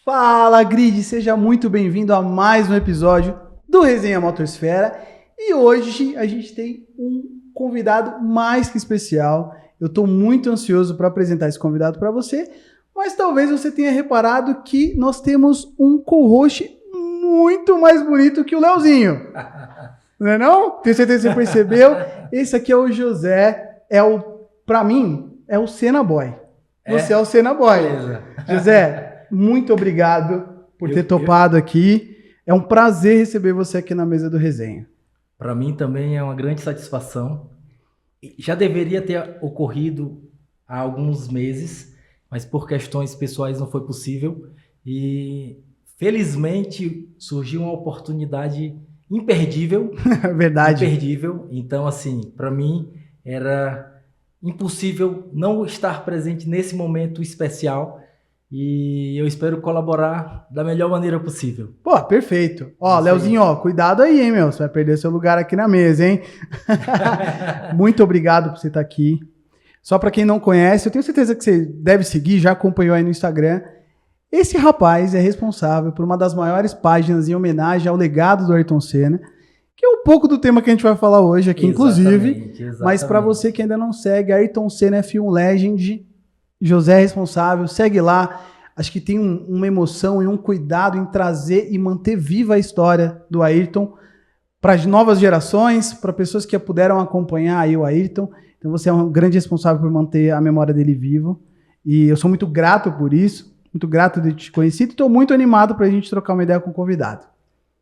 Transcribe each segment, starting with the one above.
Fala, Grid! Seja muito bem-vindo a mais um episódio do Resenha Motosfera. E hoje a gente tem um convidado mais que especial. Eu estou muito ansioso para apresentar esse convidado para você, mas talvez você tenha reparado que nós temos um co-host muito mais bonito que o Leozinho. Não é não? Tenho certeza que você percebeu. Esse aqui é o José, para mim, é o Senna Boy. Você é o Senna Boy. Beleza. José, muito obrigado por ter topado aqui. É um prazer receber você aqui na mesa do Resenha. Para mim também é uma grande satisfação. Já deveria ter ocorrido há alguns meses, mas por questões pessoais não foi possível. E felizmente surgiu uma oportunidade imperdível. Verdade. Imperdível. Então, assim, para mim era impossível não estar presente nesse momento especial. E eu espero colaborar da melhor maneira possível. Pô, perfeito. Ó, Leozinho, ó, cuidado aí, hein, meu. Você vai perder seu lugar aqui na mesa, hein? Muito obrigado por você estar aqui. Só para quem não conhece, eu tenho certeza que você deve seguir, já acompanhou aí no Instagram. Esse rapaz é responsável por uma das maiores páginas em homenagem ao legado do Ayrton Senna, que é um pouco do tema que a gente vai falar hoje aqui, inclusive. Mas para você que ainda não segue, Ayrton Senna F1 Legend, José é responsável, segue lá. Acho que tem uma emoção e um cuidado em trazer e manter viva a história do Ayrton para as novas gerações, para pessoas que puderam acompanhar aí o Ayrton. Então você é um grande responsável por manter a memória dele vivo. E eu sou muito grato por isso, muito grato de te conhecer e estou muito animado para a gente trocar uma ideia com o convidado.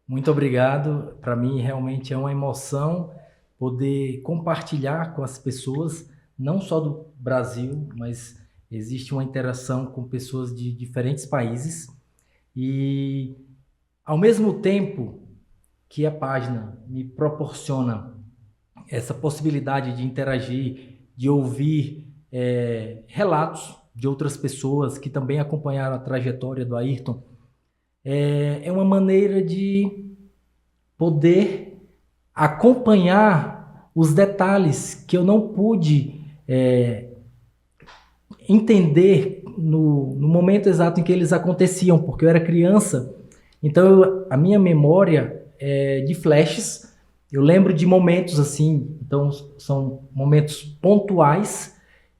Muito obrigado. Para mim realmente é uma emoção poder compartilhar com as pessoas, não só do Brasil, mas existe uma interação com pessoas de diferentes países e, ao mesmo tempo que a página me proporciona essa possibilidade de interagir, de ouvir relatos de outras pessoas que também acompanharam a trajetória do Ayrton, é uma maneira de poder acompanhar os detalhes que eu não pude entender no momento exato em que eles aconteciam, porque eu era criança. Então a minha memória é de flashes. Eu lembro de momentos assim, então são momentos pontuais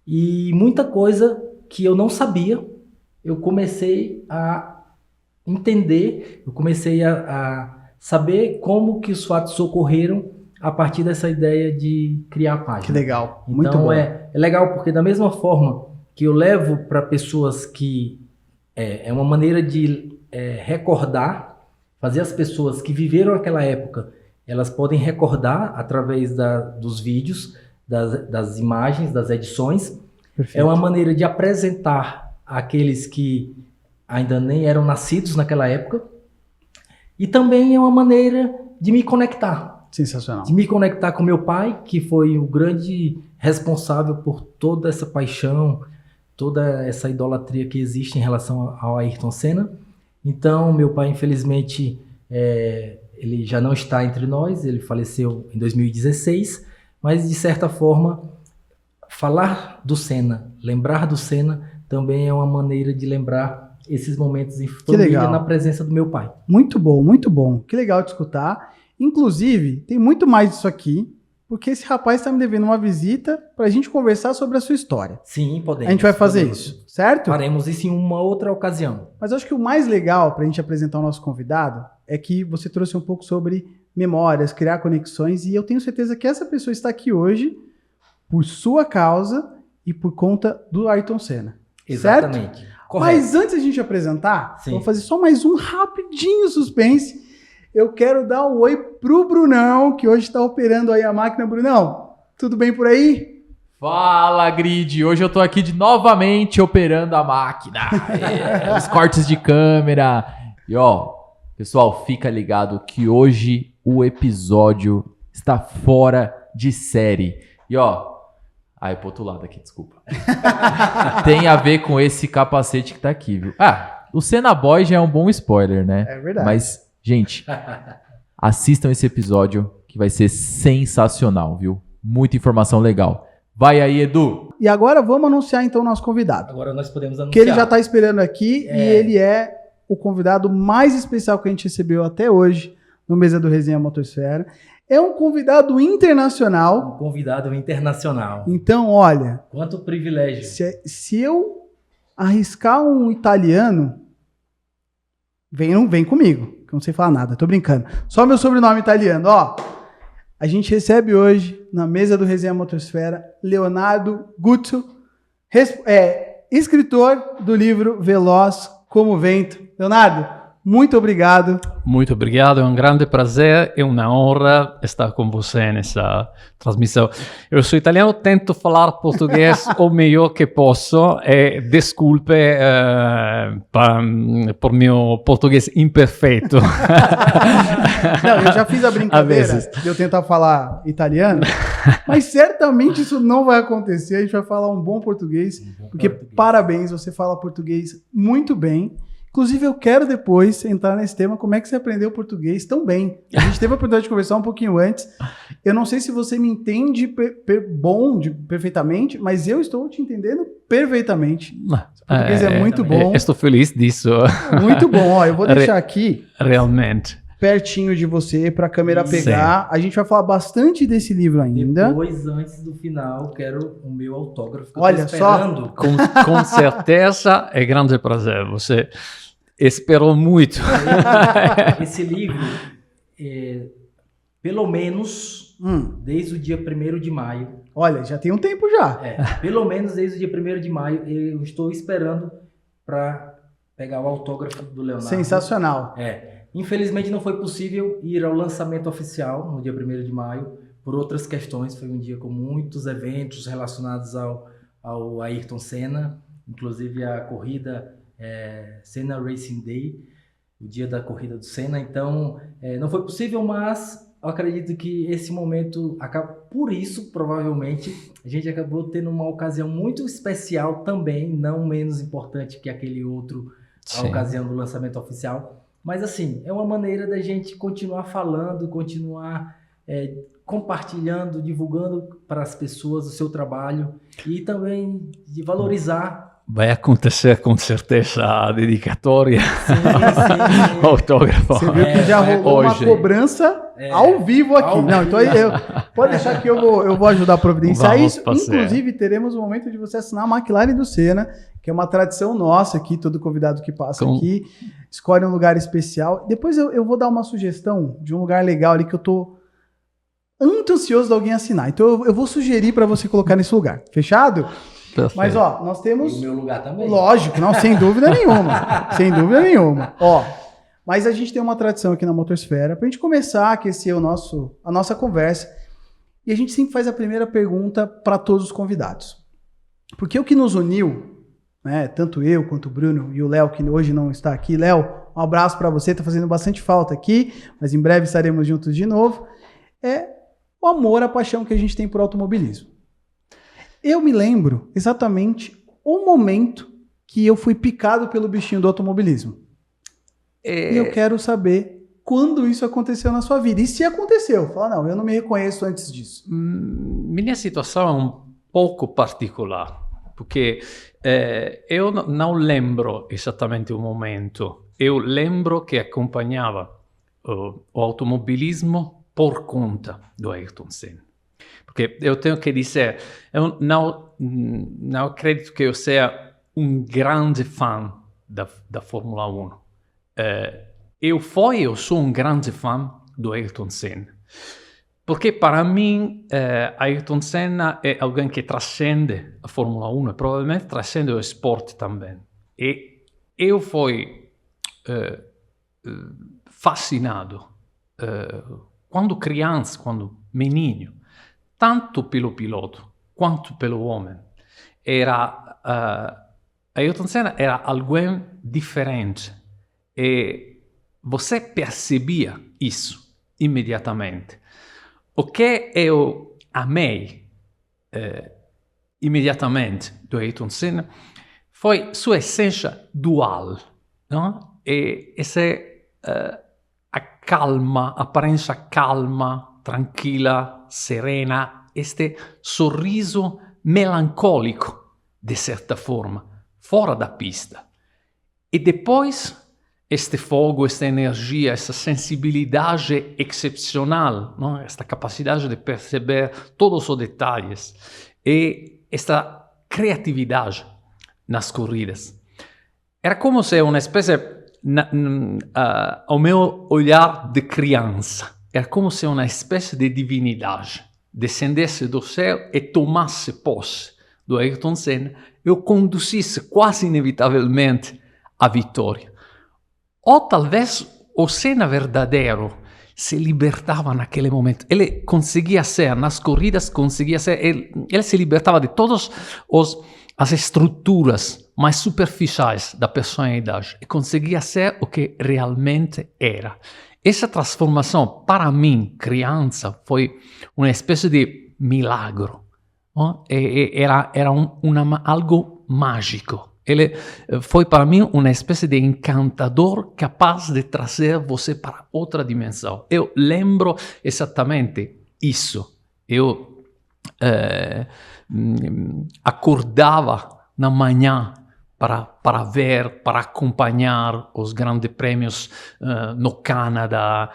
e muita coisa que eu não sabia, eu comecei a entender, eu comecei a saber como que os fatos ocorreram a partir dessa ideia de criar a página. Que legal, então, muito bom. É legal porque da mesma forma que eu levo para pessoas que é uma maneira de recordar, fazer as pessoas que viveram aquela época, elas podem recordar através dos vídeos, das imagens, das edições. Perfeito. É uma maneira de apresentar aqueles que ainda nem eram nascidos naquela época e também é uma maneira de me conectar. Sensacional. De me conectar com meu pai, que foi o grande responsável por toda essa paixão, toda essa idolatria que existe em relação ao Ayrton Senna. Então, meu pai, infelizmente, ele já não está entre nós, ele faleceu em 2016, mas, de certa forma, falar do Senna, lembrar do Senna, também é uma maneira de lembrar esses momentos em família na presença do meu pai. Muito bom, muito bom. Que legal de escutar. Inclusive, tem muito mais disso aqui, porque esse rapaz está me devendo uma visita para a gente conversar sobre a sua história. Sim, podemos. A gente vai fazer isso, certo? Faremos isso em uma outra ocasião. Mas eu acho que o mais legal para a gente apresentar o nosso convidado é que você trouxe um pouco sobre memórias, criar conexões, e eu tenho certeza que essa pessoa está aqui hoje por sua causa e por conta do Ayrton Senna. Exatamente. Certo? Correto. Mas antes de a gente apresentar, vou fazer só mais um rapidinho suspense. Eu quero dar um oi pro Brunão, que hoje está operando aí a máquina. Brunão, tudo bem por aí? Fala, Grid! Hoje eu tô aqui novamente operando a máquina. Os cortes de câmera. E ó, pessoal, fica ligado que hoje o episódio está fora de série. E ó, pro outro lado aqui, desculpa. Tem a ver com esse capacete que tá aqui, viu? O Senna Boy já é um bom spoiler, né? É verdade. Mas, gente, assistam esse episódio que que vai ser sensacional, viu? Muita informação legal. Vai aí, Edu. E agora vamos anunciar então o nosso convidado. Agora nós podemos anunciar. Que ele já está esperando aqui e ele é o convidado mais especial que a gente recebeu até hoje no Mesa do Resenha Motosfera. É um convidado internacional. Um convidado internacional. Então, olha... Quanto privilégio. Se eu arriscar um italiano, vem comigo, que eu não sei falar nada, tô brincando. Só meu sobrenome italiano, ó. A gente recebe hoje, na Mesa do Resenha Motosfera, Leonardo Guzzo, escritor do livro Veloz como o Vento. Leonardo, muito obrigado. Muito obrigado, é um grande prazer e uma honra estar com você nessa transmissão. Eu sou italiano, tento falar português o melhor que posso e desculpe por meu português imperfeito. Não, eu já fiz a brincadeira de eu tentar falar italiano, mas certamente isso não vai acontecer. A gente vai falar um bom português, porque parabéns, você fala português muito bem. Inclusive, eu quero depois entrar nesse tema, como é que você aprendeu português tão bem. A gente teve a oportunidade de conversar um pouquinho antes. Eu não sei se você me entende perfeitamente, mas eu estou te entendendo perfeitamente. O português é muito bom. Estou feliz disso. Muito bom. Ó, eu vou deixar aqui... Realmente. Pertinho de você, para a câmera pegar. Sim. A gente vai falar bastante desse livro ainda. Depois, antes do final, quero o meu autógrafo. Olha só. Com certeza, é grande prazer. Você... Esperou muito. Esse livro, pelo menos, desde o dia 1º de maio. Olha, já tem um tempo já. Pelo menos desde o dia 1º de maio, eu estou esperando para pegar o autógrafo do Leonardo. Sensacional. Infelizmente não foi possível ir ao lançamento oficial no dia 1º de maio, por outras questões. Foi um dia com muitos eventos relacionados ao Ayrton Senna, inclusive a corrida... Senna Racing Day, o dia da corrida do Senna. Então não foi possível, mas eu acredito que esse momento por isso provavelmente a gente acabou tendo uma ocasião muito especial também, não menos importante que aquele outro, a ocasião do lançamento oficial, mas assim, é uma maneira da gente continuar falando, continuar compartilhando, divulgando para as pessoas o seu trabalho e também de valorizar. Vai acontecer com certeza a dedicatória, sim. o autógrafo. Você viu que já rolou uma cobrança ao vivo aqui. Não, então pode deixar que eu vou ajudar a providenciar isso. Inclusive, teremos o momento de você assinar a McLaren do Senna, que é uma tradição nossa aqui, todo convidado que passa aqui escolhe um lugar especial. Depois eu vou dar uma sugestão de um lugar legal ali que eu tô muito ansioso de alguém assinar. Então eu vou sugerir para você colocar nesse lugar. Fechado? Perfeito. Mas, ó, nós temos... E o meu lugar também. Lógico, não, sem dúvida nenhuma. Sem dúvida nenhuma. Ó, mas a gente tem uma tradição aqui na Motosfera, pra gente começar a aquecer a nossa conversa, e a gente sempre faz a primeira pergunta para todos os convidados. Porque o que nos uniu, né, tanto eu quanto o Bruno e o Léo, que hoje não está aqui. Léo, um abraço para você, tá fazendo bastante falta aqui, mas em breve estaremos juntos de novo, é o amor, a paixão que a gente tem por automobilismo. Eu me lembro exatamente o momento que eu fui picado pelo bichinho do automobilismo. E eu quero saber quando isso aconteceu na sua vida. E se aconteceu? Fala, não, eu não me reconheço antes disso. Minha situação é um pouco particular, porque eu não lembro exatamente o momento. Eu lembro que acompanhava o automobilismo por conta do Ayrton Senna. Porque eu tenho que dizer, eu não acredito que eu seja um grande fã da Fórmula 1. Eu sou um grande fã do Ayrton Senna. Porque para mim, Ayrton Senna é alguém que transcende a Fórmula 1 e provavelmente transcende o esporte também. E eu fui fascinado quando criança, quando menino, tanto pelo piloto quanto pelo homem. Ayrton Senna era alguém diferente e você percebia isso imediatamente. O que eu amei imediatamente do Ayrton Senna foi sua essência dual, não? E essa a calma, a aparência calma, tranquila, serena, este sorriso melancólico, de certa forma, fora da pista. E depois, este fogo, esta energia, essa sensibilidade excepcional, não? Esta capacidade de perceber todos os detalhes e esta criatividade nas corridas. Era como se uma espécie, ao meu olhar de criança, era como se uma espécie de divindade descendesse do céu e tomasse posse do Ayrton Senna e o conduzisse quase inevitavelmente à vitória. Ou talvez o Senna verdadeiro se libertava naquele momento. Ele conseguia ser, nas corridas, ele se libertava de todas as estruturas mais superficiais da personalidade e conseguia ser o que realmente era. Essa transformação, para mim, criança, foi uma espécie de milagro. No? Era algo mágico. Ele foi para mim uma espécie de encantador capaz de trazer você para outra dimensão. Eu lembro exatamente isso. Eu acordava na manhã para ver, para acompanhar os grandes prêmios no Canadá,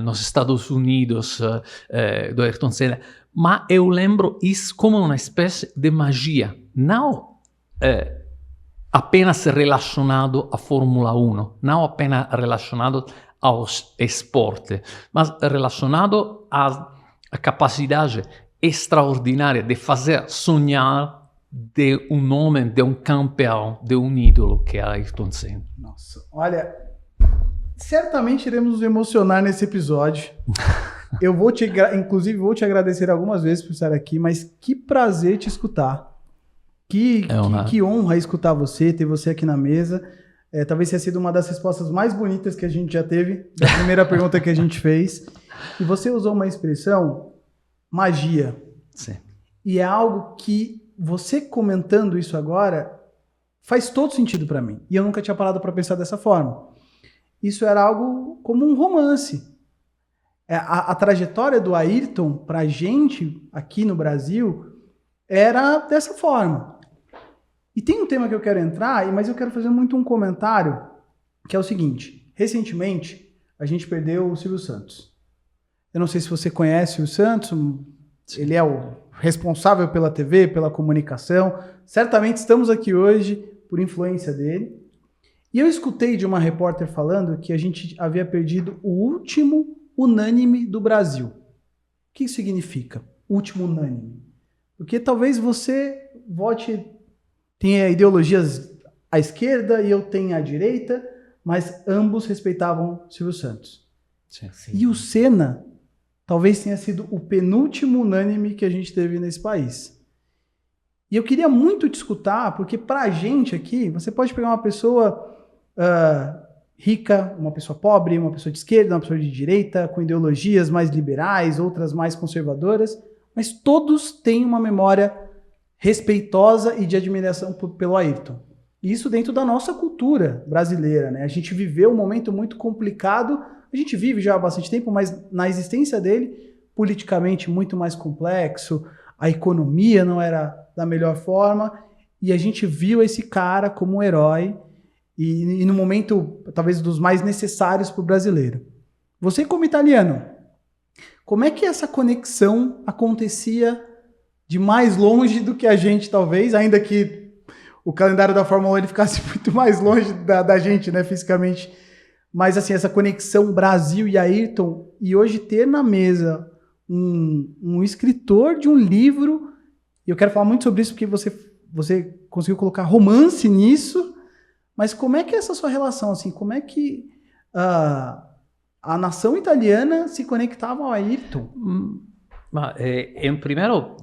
nos Estados Unidos, do Ayrton Senna. Mas eu lembro isso como uma espécie de magia, não apenas relacionado à Fórmula 1, não apenas relacionado aos esportes, mas relacionado à capacidade extraordinária de fazer sonhar de um homem, de um campeão, de um ídolo que é Ayrton Senna. Nossa, olha, certamente iremos nos emocionar nesse episódio. Eu inclusive vou te agradecer algumas vezes por estar aqui, mas que prazer te escutar. Que honra escutar você, ter você aqui na mesa. Talvez tenha sido uma das respostas mais bonitas que a gente já teve da primeira pergunta que a gente fez. E você usou uma expressão, magia. Sim. E é algo que você comentando isso agora faz todo sentido para mim. E eu nunca tinha parado para pensar dessa forma. Isso era algo como um romance. A trajetória do Ayrton para a gente aqui no Brasil era dessa forma. E tem um tema que eu quero entrar, mas eu quero fazer muito um comentário, que é o seguinte. Recentemente, a gente perdeu o Silvio Santos. Eu não sei se você conhece o Santos, ele é o responsável pela TV, pela comunicação. Certamente estamos aqui hoje por influência dele. E eu escutei de uma repórter falando que a gente havia perdido o último unânime do Brasil. O que isso significa? Último unânime. Porque talvez você tenha ideologias à esquerda e eu tenha à direita, mas ambos respeitavam Silvio Santos. Sim. E o Senna talvez tenha sido o penúltimo unânime que a gente teve nesse país. E eu queria muito te escutar, porque pra gente aqui, você pode pegar uma pessoa rica, uma pessoa pobre, uma pessoa de esquerda, uma pessoa de direita, com ideologias mais liberais, outras mais conservadoras, mas todos têm uma memória respeitosa e de admiração pelo Ayrton. E isso dentro da nossa cultura brasileira, né? A gente viveu um momento muito complicado, a gente vive já há bastante tempo, mas na existência dele, politicamente muito mais complexo, a economia não era da melhor forma, e a gente viu esse cara como um herói, e no momento, talvez, dos mais necessários para o brasileiro. Você, como italiano, como é que essa conexão acontecia de mais longe do que a gente, talvez, ainda que o calendário da Fórmula 1 ele ficasse muito mais longe da gente, né, fisicamente. Mas, assim, essa conexão Brasil e Ayrton, e hoje ter na mesa um escritor de um livro, e eu quero falar muito sobre isso porque você conseguiu colocar romance nisso, mas como é que é essa sua relação, assim, como é que a nação italiana se conectava ao Ayrton? Em primeiro,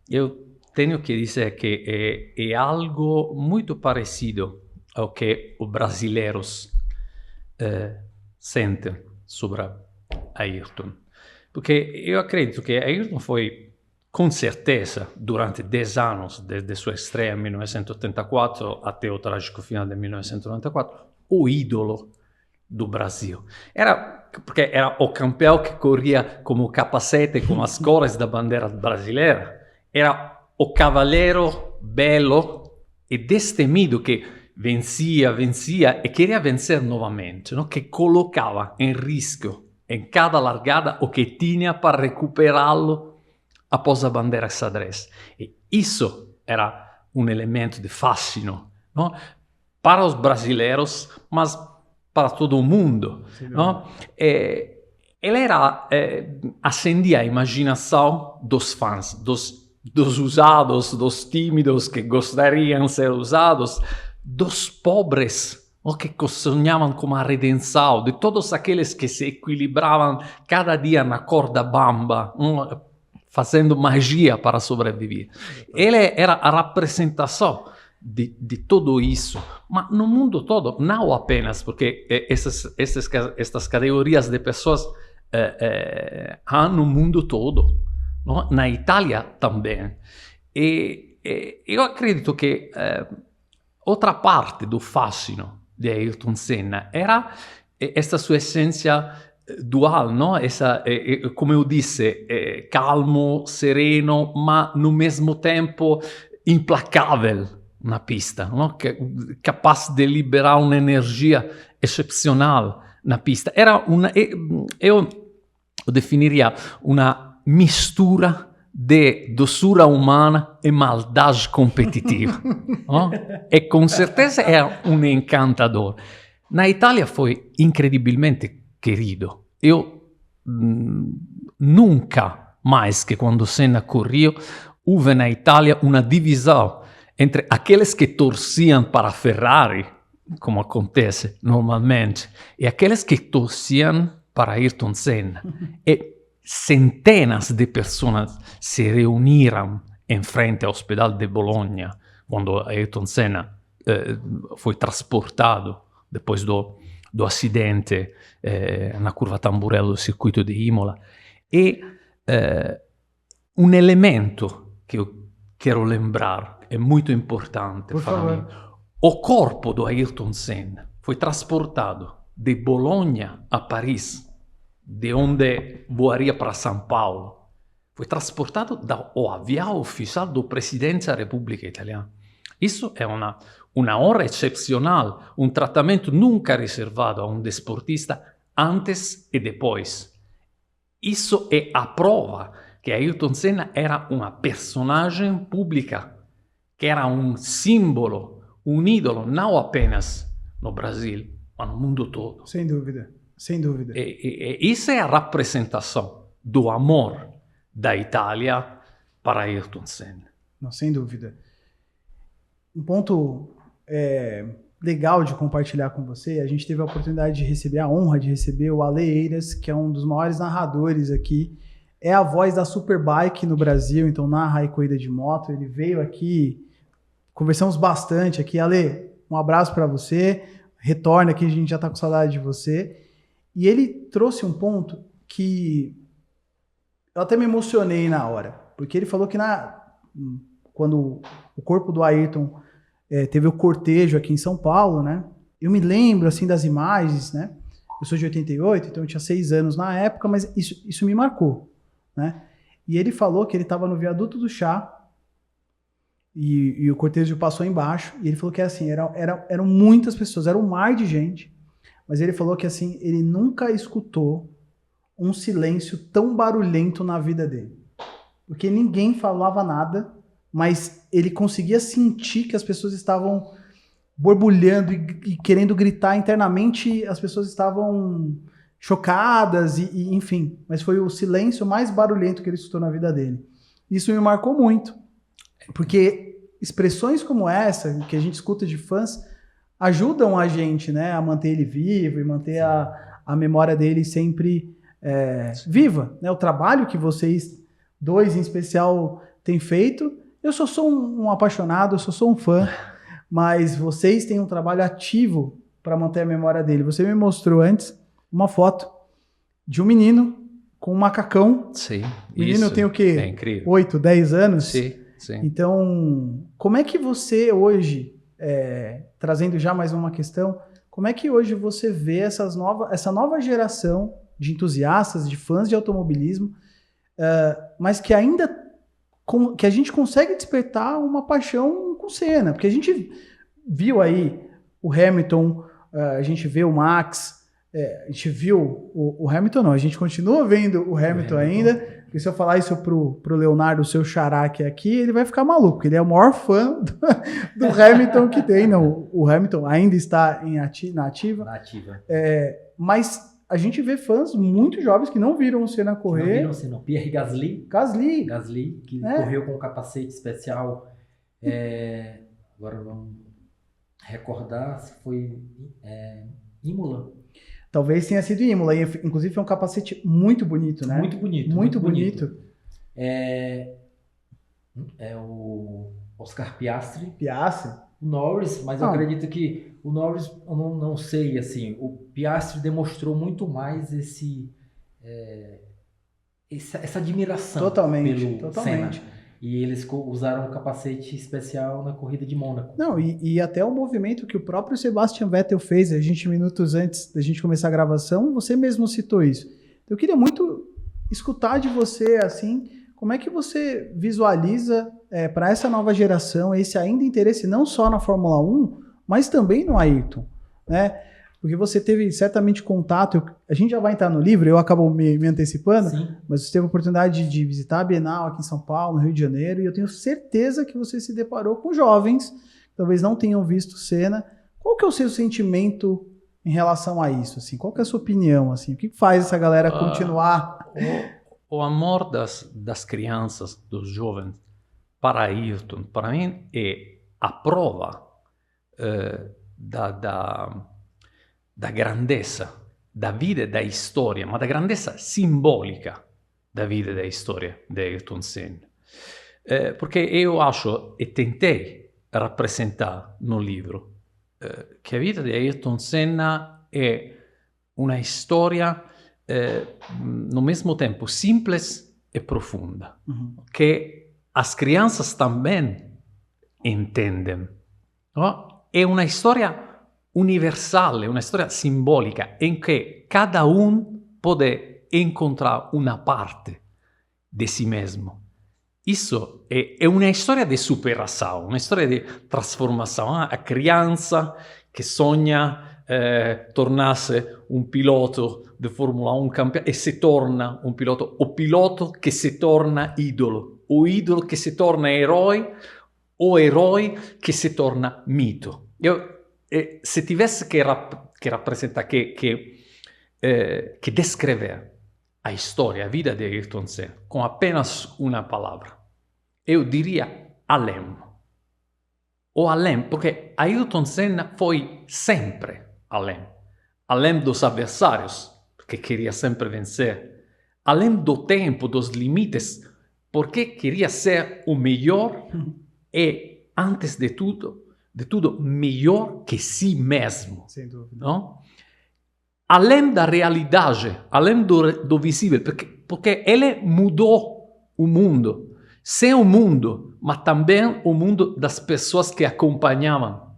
eu tenho que dizer que é algo muito parecido ao que os brasileiros sentem sobre Ayrton. Porque eu acredito que Ayrton foi, com certeza, durante 10 anos, desde sua estreia em 1984 até o trágico final de 1994, o ídolo do Brasil. Era porque era o campeão que corria como capacete com as cores da bandeira brasileira. Era o cavaleiro belo e destemido que vencia e queria vencer novamente, no? Que colocava em risco em cada largada o que tinha para recuperá-lo após a bandeira xadrez. E isso era um elemento de fascino, no? Para os brasileiros, mas para todo o mundo. No? Ele acendia a imaginação dos fãs, dos usados, dos tímidos que gostariam de ser usados, dos pobres, que sonhavam com a redenção, de todos aqueles que se equilibravam cada dia na corda bamba, fazendo magia para sobreviver. Ele era a representação de tudo isso, mas no mundo todo, não apenas, porque estas categorias de pessoas há no mundo todo, no? Na Itália também. E eu acredito que outra parte do fascino di Ayrton Senna era questa sua essência dual, no? Come eu disse, calmo, sereno, ma no mesmo tempo implacável na pista, no? Capaz de liberar uma energia excepcional na pista. Era eu definiria uma mistura de doçura umana e maldade competitiva. No? E com certeza é um encantador. Na Itália foi incredibilmente querido. Eu nunca mais que quando Senna correu, houve na Itália uma divisão entre aqueles que torciam para a Ferrari, como acontece normalmente, e aqueles que torciam para Ayrton Senna. E centenas de pessoas se reuniram em frente ao Hospital de Bologna quando Ayrton Senna foi transportado depois do acidente na curva Tamburello do circuito de Imola. E um elemento que eu quero lembrar é muito importante para mim. O corpo do Ayrton Senna foi transportado de Bologna a Paris, de onde voaria para São Paulo. Foi transportado ao avião oficial do presidente da República Italiana. Isso é uma honra excepcional, um tratamento nunca reservado a um desportista antes e depois. Isso é a prova que Ayrton Senna era uma personagem pública, que era um símbolo, um ídolo, não apenas no Brasil, mas no mundo todo. Sem dúvida. Sem dúvida. E isso é a representação do amor da Itália para Ayrton Senna. Não, sem dúvida. Um ponto legal de compartilhar com você, a gente teve a oportunidade de receber, a honra de receber o Ale Eiras, que é um dos maiores narradores aqui. É a voz da Superbike no Brasil, então narra a corrida de moto. Ele veio aqui, conversamos bastante aqui. Ale, um abraço para você. Retorna aqui, a gente já está com saudade de você. E ele trouxe um ponto que eu até me emocionei na hora, porque ele falou que quando o corpo do Ayrton teve o cortejo aqui em São Paulo, né? Eu me lembro assim das imagens, né? Eu sou de 88, então eu tinha 6 anos na época, mas isso me marcou, né? E ele falou que ele estava no viaduto do Chá e o cortejo passou embaixo, e ele falou que assim, eram muitas pessoas, era um mar de gente. Mas ele falou que assim, ele nunca escutou um silêncio tão barulhento na vida dele. Porque ninguém falava nada, mas ele conseguia sentir que as pessoas estavam borbulhando e querendo gritar internamente, as pessoas estavam chocadas e enfim. Mas foi o silêncio mais barulhento que ele escutou na vida dele. Isso me marcou muito, porque expressões como essa, que a gente escuta de fãs, ajudam a gente, né, a manter ele vivo e manter a memória dele sempre viva, né? O trabalho que vocês dois, em especial, têm feito. Eu só sou um apaixonado, eu só sou um fã, mas vocês têm um trabalho ativo para manter a memória dele. Você me mostrou antes uma foto de um menino com um macacão. Sim, o menino tem o quê? É incrível. 8, 10 anos? Sim, sim. Então, como é que você hoje... trazendo já mais uma questão, como é que hoje você vê essa nova geração de entusiastas, de fãs de automobilismo, mas que ainda que a gente consegue despertar uma paixão com o Senna, porque a gente viu aí o Hamilton, a gente vê o Max, a gente viu o Hamilton não, a gente continua vendo o Hamilton ainda, e se eu falar isso pro Leonardo, seu xará que é aqui, ele vai ficar maluco, porque ele é o maior fã do Hamilton que tem. Não, o Hamilton ainda está na ativa. Mas a gente vê fãs muito jovens que não viram o Senna correr. Não viram o Senna. Pierre Gasly, que correu com um capacete especial. Agora vamos recordar se foi Imola. Talvez tenha sido Imola. Inclusive foi um capacete muito bonito, né? Muito bonito. Muito bonito. É o Oscar Piastri. O Norris, mas eu acredito que o Norris, eu não sei, assim, o Piastri demonstrou muito mais essa admiração pelo Senna. E eles usaram um capacete especial na corrida de Mônaco. Não, e até o movimento que o próprio Sebastian Vettel fez, minutos antes da gente começar a gravação, você mesmo citou isso. Eu queria muito escutar de você, assim, como é que você visualiza para essa nova geração esse ainda interesse não só na Fórmula 1, mas também no Ayrton, né? Porque você teve certamente contato, a gente já vai entrar no livro, eu acabo me antecipando, Sim. Mas você teve a oportunidade de visitar a Bienal aqui em São Paulo, no Rio de Janeiro, e eu tenho certeza que você se deparou com jovens que talvez não tenham visto Senna. Qual que é o seu sentimento em relação a isso? Assim? Qual que é a sua opinião? Assim? O que faz essa galera continuar? O amor das crianças, dos jovens, para Ayrton, para mim, é a prova da grandeza da vida e da história, ma da grandeza simbolica da vida e da história di Ayrton Senna. Perché io acho e tentei rappresentare no livro che la vita di Ayrton Senna è una storia no mesmo tempo simples e profunda, che as crianças também entendem. No? È una storia universale, una storia simbolica in cui cada può encontrar una parte di si mesmo. Isso è una storia di superação, una storia di trasformação. A criança che sogna tornasse un pilota di Formula 1 campione e si torna un pilota, o pilota che si torna idolo, o idolo che si torna eroe, o eroe che si torna mito. Se tivesse che rappresentare, che descrever a storia, a vida di Ayrton Senna con apenas una palavra, io diria Alem. O Alem, perché Ayrton Senna foi sempre Alem. Alem dos adversários, porque queria sempre vencer. Alem do tempo, dos limites, porque queria ser o melhor e, antes de tudo, melhor que si mesmo. Sem dúvida. Não? Além da realidade, além do visível, porque ele mudou o mundo. Sem o mundo, mas também o mundo das pessoas que acompanhavam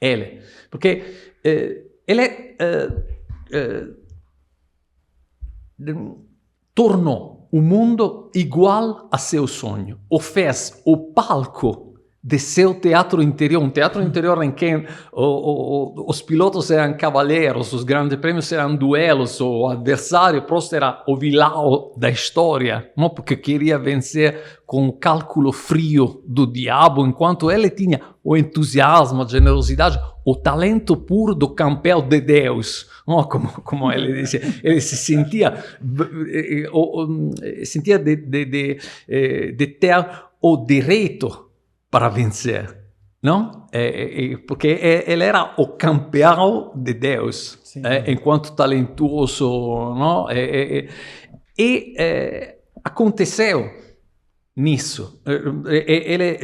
ele. Porque ele tornou o mundo igual a seu sonho. O fez o palco de seu teatro interior, um teatro interior em que os pilotos eram cavaleiros, os grandes prêmios eram duelos, o adversário próximo era o vilão da história, não? Porque queria vencer com o cálculo frio do diabo, enquanto ele tinha o entusiasmo, a generosidade, o talento puro do campeão de Deus, não? Como ele dizia, ele se sentia de ter o direito para vencer, não? Porque ele era o campeão de Deus, enquanto talentoso, não? Aconteceu nisso. Ele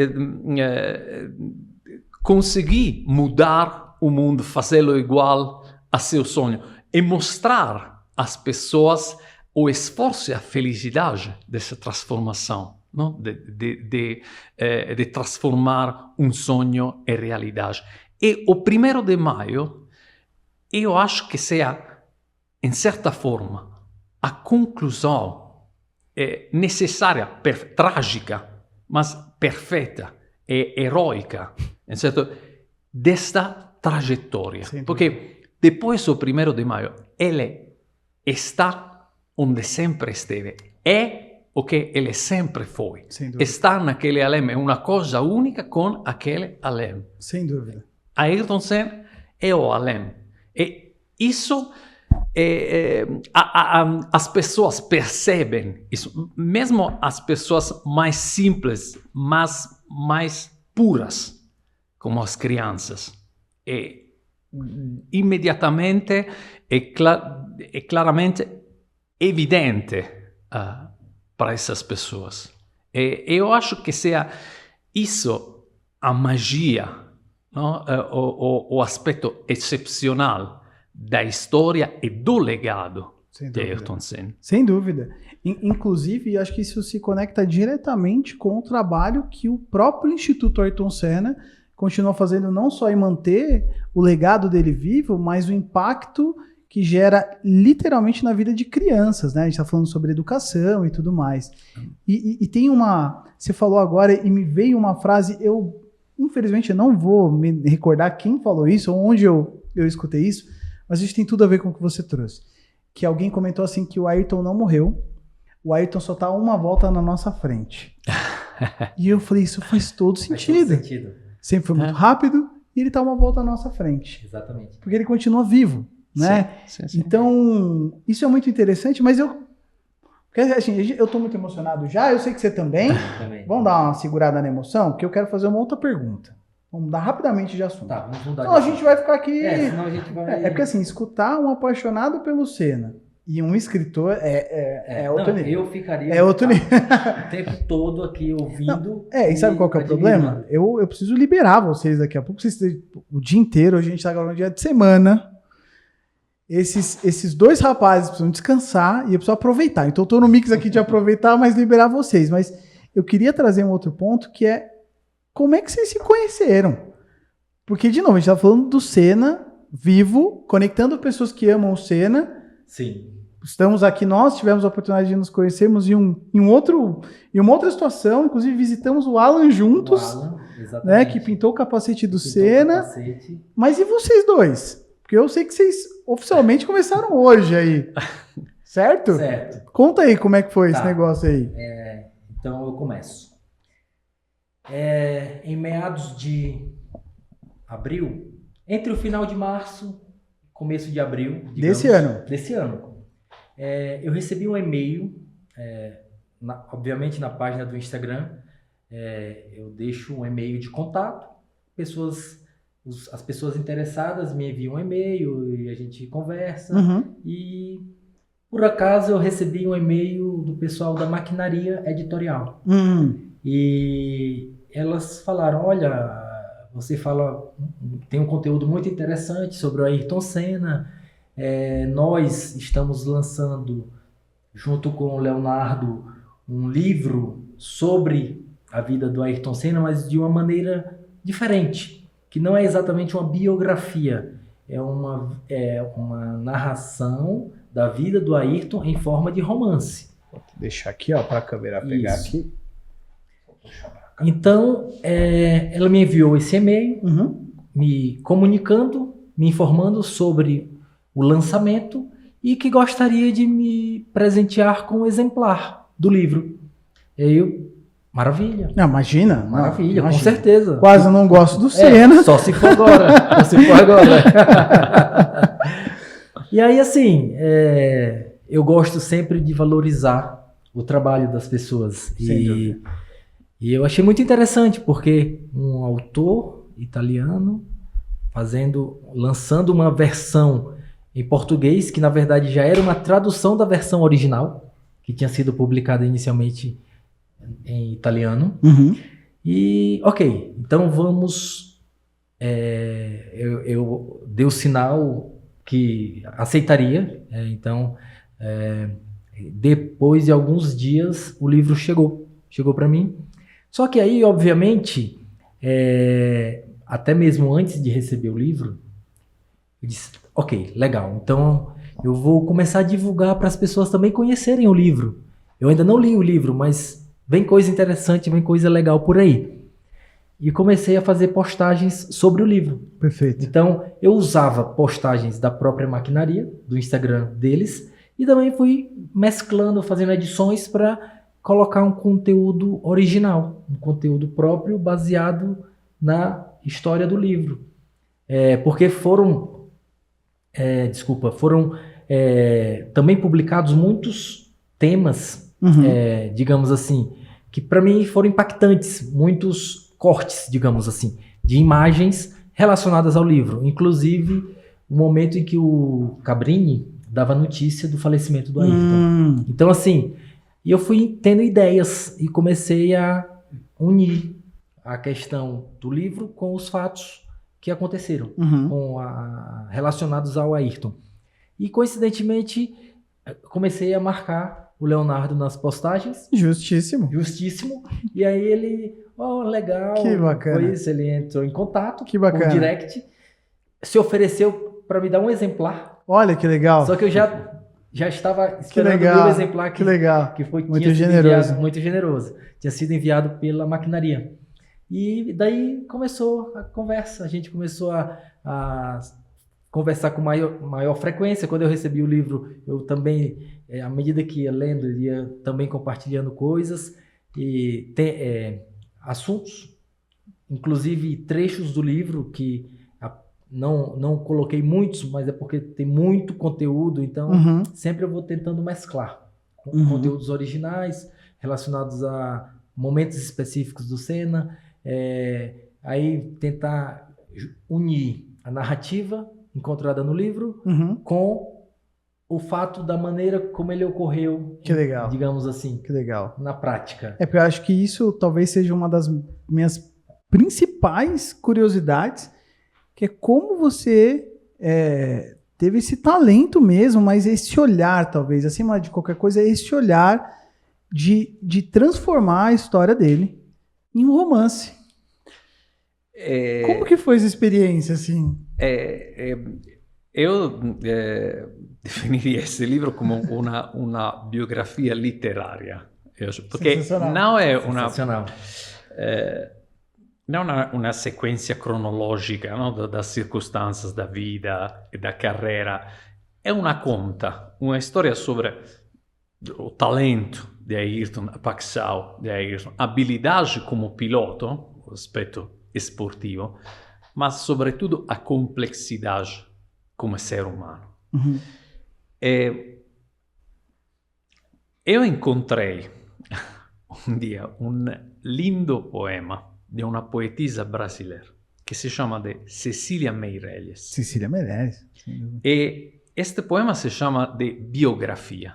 conseguiu mudar o mundo, fazê-lo igual a seu sonho e mostrar às pessoas o esforço e a felicidade dessa transformação. No? De trasformar un sogno in realtà. E o 1° de maio, io acho che sia, in certa forma, a conclusão é necessária, trágica, mas perfeita e heroica, certo? Desta trajetória. Porque depois do 1º de maio, ele está onde sempre esteve. É o que ele sempre foi. Está naquele Alem. É uma coisa única com aquele Alem. Sem dúvida. Ayrton Senna é o Alem. E isso... as pessoas percebem isso, mesmo as pessoas mais simples, mas mais puras, como as crianças. Imediatamente é claramente evidente para essas pessoas. Eu acho que seja isso a magia, não? O aspecto excepcional da história e do legado de Ayrton Senna. Sem dúvida. Inclusive, acho que isso se conecta diretamente com o trabalho que o próprio Instituto Ayrton Senna continua fazendo, não só em manter o legado dele vivo, mas o impacto que gera literalmente na vida de crianças, né? A gente está falando sobre educação e tudo mais. E tem uma... Você falou agora e me veio uma frase, infelizmente eu não vou me recordar quem falou isso, ou onde eu escutei isso, mas isso tem tudo a ver com o que você trouxe. Que alguém comentou assim que o Ayrton não morreu, o Ayrton só está uma volta na nossa frente. E eu falei, isso faz todo sentido. Faz todo sentido. Sempre foi muito rápido e ele está uma volta na nossa frente. Exatamente. Porque ele continua vivo, né? Sim. Então, isso é muito interessante, mas porque, assim, eu estou muito emocionado já, eu sei que você também. Vamos dar uma segurada na emoção, porque eu quero fazer uma outra pergunta. Vamos mudar rapidamente de assunto. Tá, vamos mudar. Então a gente vai ficar aqui... senão a gente vai... É porque assim, escutar um apaixonado pelo Senna e um escritor é outro nível. Eu ficaria outro nível. o tempo todo aqui ouvindo. E sabe qual que é o problema? Eu preciso liberar vocês daqui a pouco. O dia inteiro, a gente tá gravando dia de semana. Esses dois rapazes precisam descansar e eu preciso aproveitar. Então eu tô no mix aqui de aproveitar, mas liberar vocês. Mas eu queria trazer um outro ponto que é como é que vocês se conheceram? Porque, de novo, a gente tá falando do Senna vivo, conectando pessoas que amam o Senna. Sim. Estamos aqui, nós tivemos a oportunidade de nos conhecermos em uma outra situação, inclusive visitamos o Alan juntos, né, que pintou o capacete do Senna. Mas e vocês dois? Porque eu sei que vocês oficialmente começaram hoje aí, certo? Certo. Conta aí como é que foi esse negócio aí. Então eu começo. Em meados de abril, entre o final de março e começo de abril, digamos, desse ano, eu recebi um e-mail, obviamente na página do Instagram, eu deixo um e-mail de contato, as pessoas interessadas me enviam um e-mail e a gente conversa, e por acaso eu recebi um e-mail do pessoal da Maquinaria Editorial, e elas falaram, olha, você tem um conteúdo muito interessante sobre o Ayrton Senna, nós estamos lançando, junto com o Leonardo, um livro sobre a vida do Ayrton Senna, mas de uma maneira diferente, que não é exatamente uma biografia, é uma narração da vida do Ayrton em forma de romance. Vou deixar aqui, para a câmera pegar aqui. Então, ela me enviou esse e-mail, me comunicando, me informando sobre o lançamento e que gostaria de me presentear com um exemplar do livro. Maravilha. Não, imagina. Maravilha, não, com certeza. Quase não gosto do Senna. Só se for agora. E aí, assim, eu gosto sempre de valorizar o trabalho das pessoas. E eu achei muito interessante, porque um autor italiano lançando uma versão em português, que na verdade já era uma tradução da versão original, que tinha sido publicada inicialmente em italiano. E, ok, então vamos... eu dei o sinal que aceitaria, então depois de alguns dias o livro chegou para mim. Só que aí, obviamente, até mesmo antes de receber o livro, eu disse, ok, legal, então eu vou começar a divulgar para as pessoas também conhecerem o livro. Eu ainda não li o livro, mas vem coisa interessante, vem coisa legal por aí. E comecei a fazer postagens sobre o livro. Perfeito. Então, eu usava postagens da própria maquinaria, do Instagram deles, e também fui mesclando, fazendo edições para colocar um conteúdo original, um conteúdo próprio baseado na história do livro. Porque foram também publicados muitos temas, digamos assim, que para mim foram impactantes, muitos cortes, digamos assim, de imagens relacionadas ao livro. Inclusive, o momento em que o Cabrini dava notícia do falecimento do Ayrton. Então, assim, eu fui tendo ideias e comecei a unir a questão do livro com os fatos que aconteceram, relacionados ao Ayrton. E, coincidentemente, comecei a marcar o Leonardo nas postagens. Justíssimo. E aí ele, legal. Que bacana. Foi isso, ele entrou em contato Que bacana. com o direct, se ofereceu para me dar um exemplar. Olha que legal. Só que eu já estava esperando que o legal. meu exemplar que legal. que foi muito generoso. Muito generoso. Tinha sido enviado pela maquinaria. E daí começou a conversa. A gente começou a conversar com maior frequência. Quando eu recebi o livro, eu também, à medida que ia lendo, ia também compartilhando coisas e assuntos, inclusive trechos do livro que não coloquei muitos, mas é porque tem muito conteúdo, então sempre eu vou tentando mesclar com conteúdos originais relacionados a momentos específicos do Senna, aí tentar unir a narrativa encontrada no livro com o fato da maneira como ele ocorreu, que legal. digamos assim, que legal. na prática. Porque eu acho que isso talvez seja uma das minhas principais curiosidades, que é como você teve esse talento mesmo, mas esse olhar, talvez, acima de qualquer coisa, é esse olhar de transformar a história dele em um romance. Como que foi essa experiência, assim? Eu definiria esse livro como uma biografia literária. Porque não é uma sequência cronológica, no? Das circunstâncias da vida e da carreira. É uma conta, uma história sobre o talento de Ayrton, a paixão de Ayrton, a habilidade como piloto, o aspecto esportivo, mas sobretudo a complexidade como ser humano. Eu encontrei um dia um lindo poema de uma poetisa brasileira que se chama de Cecília Meirelles. Cecília Meirelles. E este poema se chama de biografia.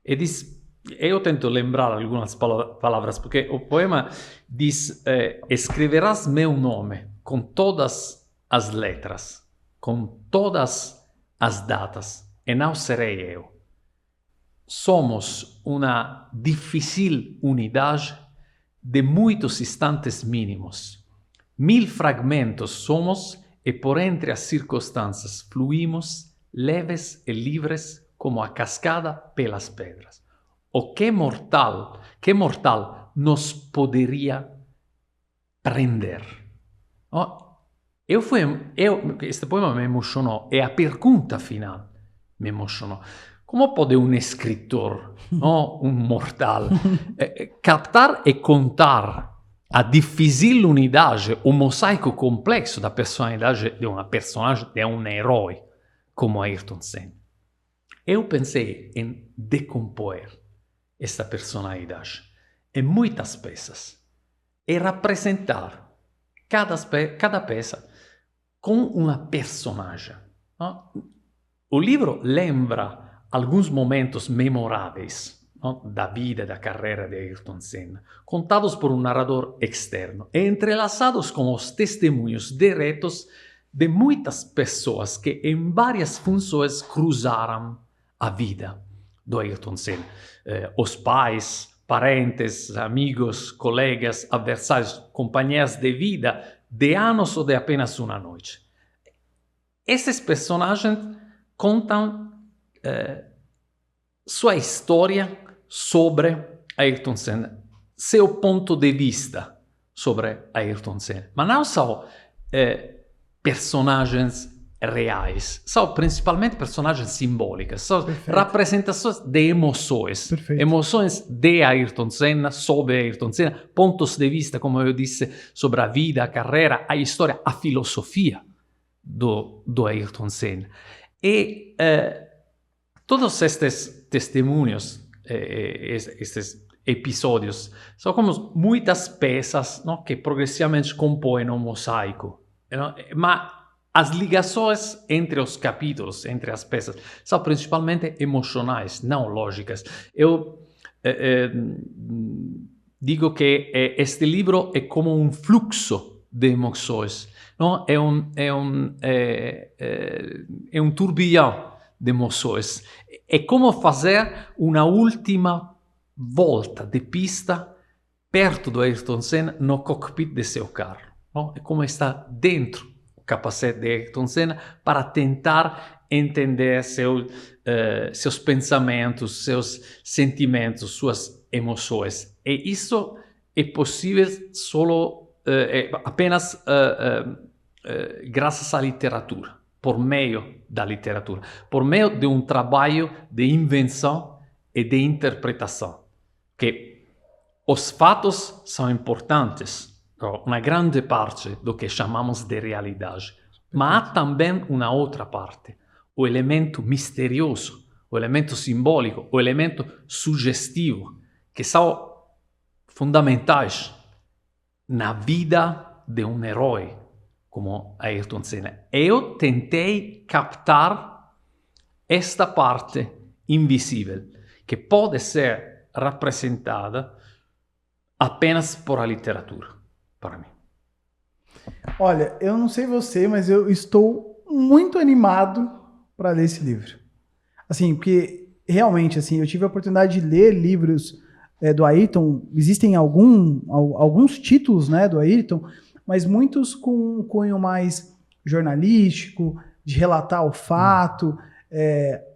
E diz, eu tento lembrar algumas palavras, porque o poema diz: escreverás meu nome com todas as letras, com todas as datas, e não serei eu. Somos uma difícil unidade de muitos instantes mínimos. 1000 fragmentos somos e por entre as circunstâncias fluímos, leves e livres como a cascada pelas pedras. O que mortal nos poderia prender? Este poema me emocionou e a pergunta final me emocionou. Como pode um escritor, um mortal, captar e contar a difícil unidade, o mosaico complexo da personalidade de uma personagem, de um herói como Ayrton Senna? Eu pensei em decompor esta personalidade em muitas peças e representar cada peça com uma personagem. O livro lembra alguns momentos memoráveis da vida e da carreira de Ayrton Senna, contados por um narrador externo e entrelaçados com os testemunhos diretos de muitas pessoas que em várias funções cruzaram a vida do Ayrton Senna. Os pais, parentes, amigos, colegas, adversários, companheiros de vida, de anos ou de apenas uma noite. Esses personagens contam sua história sobre Ayrton Senna, seu ponto de vista sobre Ayrton Senna. Mas não só personagens reais, são principalmente personagens simbólicas, são representações de emoções. Perfeito. Emoções de Ayrton Senna, sobre Ayrton Senna, pontos de vista, como eu disse, sobre a vida, a carreira, a história, a filosofia do Ayrton Senna. E todos estes testemunhos, estes episódios, são como muitas peças, não, que progressivamente compõem um mosaico. Não? Mas as ligações entre os capítulos, entre as peças, são principalmente emocionais, não lógicas. Eu digo que este livro é como um fluxo de emoções. Não? É um turbilhão de emoções. É como fazer uma última volta de pista perto do Ayrton Senna no cockpit de seu carro. Não? É como estar dentro do capacete de Ayrton Senna para tentar entender seus pensamentos, seus sentimentos, suas emoções. E isso é possível apenas graças à literatura, por meio da literatura, por meio de um trabalho de invenção e de interpretação. Que os fatos são importantes, uma grande parte do que chamamos de realidade. Mas há também uma outra parte, o elemento misterioso, o elemento simbólico, o elemento sugestivo, que são fundamentais na vida de um herói como Ayrton Senna. Eu tentei captar esta parte invisível, que pode ser representada apenas por a literatura, para mim. Olha, eu não sei você, mas eu estou muito animado para ler esse livro. Assim, porque realmente, assim, eu tive a oportunidade de ler livros do Ayrton. Existem alguns títulos, né, do Ayrton, mas muitos com um cunho mais jornalístico, de relatar o fato,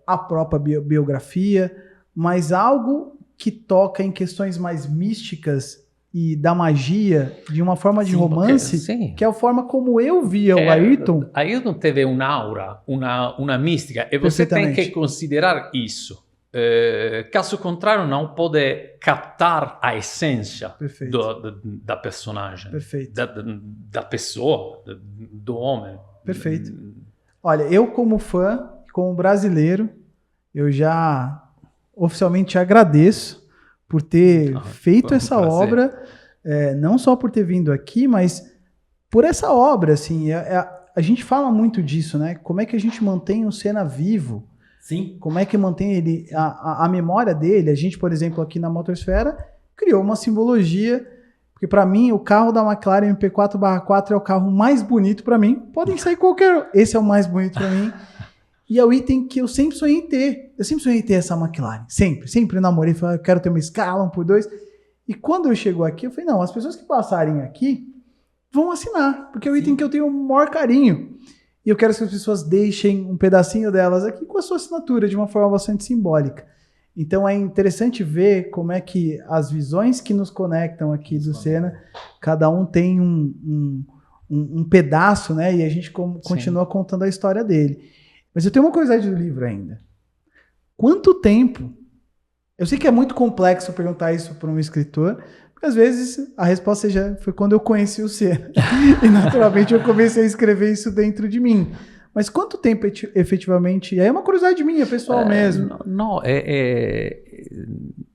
a própria biografia, mas algo que toca em questões mais místicas e da magia, de uma forma de romance, que é a forma como eu via o Ayrton. Ayrton teve uma aura, uma mística, e você tem que considerar isso. Caso contrário, não pode captar a essência da personagem, da pessoa, do homem. Perfeito. Olha, eu como fã, como brasileiro, eu já oficialmente te agradeço por ter feito essa obra, não só por ter vindo aqui, mas por essa obra, assim, a gente fala muito disso, né? Como é que a gente mantém o Senna vivo? Sim. Como é que mantém ele, a memória dele? A gente, por exemplo, aqui na Motosfera, criou uma simbologia, porque para mim o carro da McLaren MP4/4 é o carro mais bonito para mim. Podem sair qualquer, esse é o mais bonito para mim. E é o item que eu sempre sonhei em ter. Eu sempre sonhei em ter essa McLaren. Sempre namorei, falei, eu quero ter uma Scala 1x2. E quando eu chego aqui, eu falei, não, as pessoas que passarem aqui vão assinar, porque é o item que eu tenho o maior carinho. E eu quero que as pessoas deixem um pedacinho delas aqui com a sua assinatura, de uma forma bastante simbólica. Então é interessante ver como é que as visões que nos conectam aqui do Senna, cada um tem um pedaço, né? E a gente continua contando a história dele. Mas eu tenho uma curiosidade do livro ainda. Quanto tempo? Eu sei que é muito complexo perguntar isso para um escritor, porque às vezes a resposta já foi quando eu conheci o Senna. E naturalmente eu comecei a escrever isso dentro de mim. Mas quanto tempo efetivamente? É uma curiosidade minha, pessoal mesmo. Não,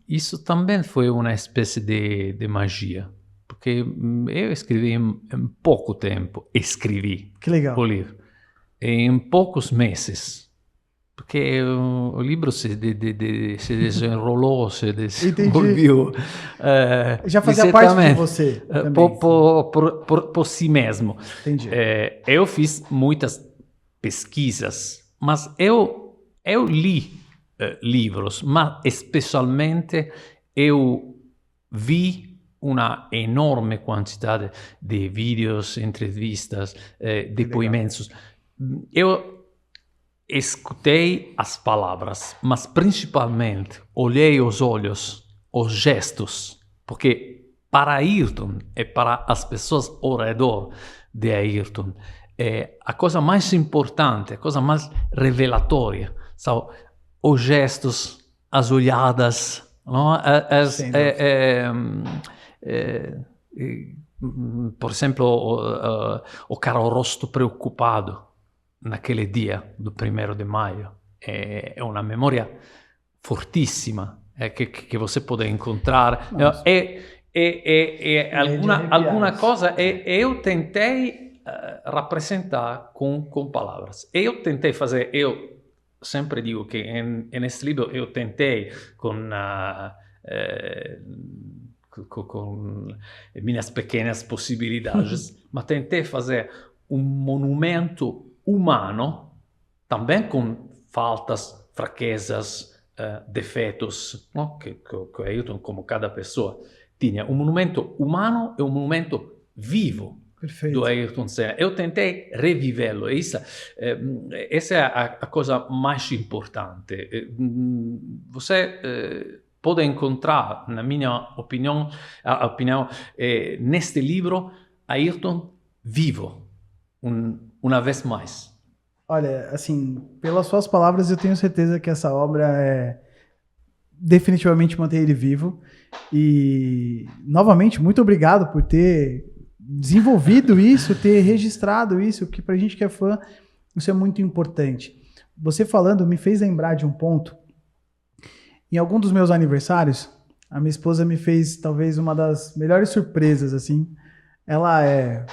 isso também foi uma espécie de magia. Porque eu escrevi em pouco tempo. Que legal. O livro. Em poucos meses. Porque o livro se desenrolou, se desenvolveu. Já fazia parte de você também. Por si mesmo. Entendi. Eu fiz muitas pesquisas, mas eu li livros, mas especialmente eu vi uma enorme quantidade de vídeos, entrevistas, depoimentos. Eu escutei as palavras, mas principalmente olhei os olhos, os gestos, porque para Ayrton e para as pessoas ao redor de Ayrton, a coisa mais importante, a coisa mais revelatória são os gestos, as olhadas, não? Por exemplo, o cara o rosto preocupado naquele dia do 1º de maio. É uma memória fortíssima que você pode encontrar. Alguma coisa eu tentei representar com palavras. Eu tentei fazer, eu sempre digo que nesse livro eu tentei com minhas pequenas possibilidades, mas tentei fazer um monumento humano, também com faltas, fraquezas, defeitos, no? que Ayrton, como cada pessoa, tinha. Um monumento humano e um monumento vivo. Perfeito. Do Ayrton Senna. Eu tentei revivê-lo. Essa é a coisa mais importante. Você pode encontrar, na minha opinião, neste livro, Ayrton vivo, uma vez mais. Olha, assim, pelas suas palavras, eu tenho certeza que essa obra definitivamente mantém ele vivo. E, novamente, muito obrigado por ter desenvolvido isso, ter registrado isso, que pra gente que é fã, isso é muito importante. Você falando me fez lembrar de um ponto. Em algum dos meus aniversários, a minha esposa me fez talvez uma das melhores surpresas, assim. Ela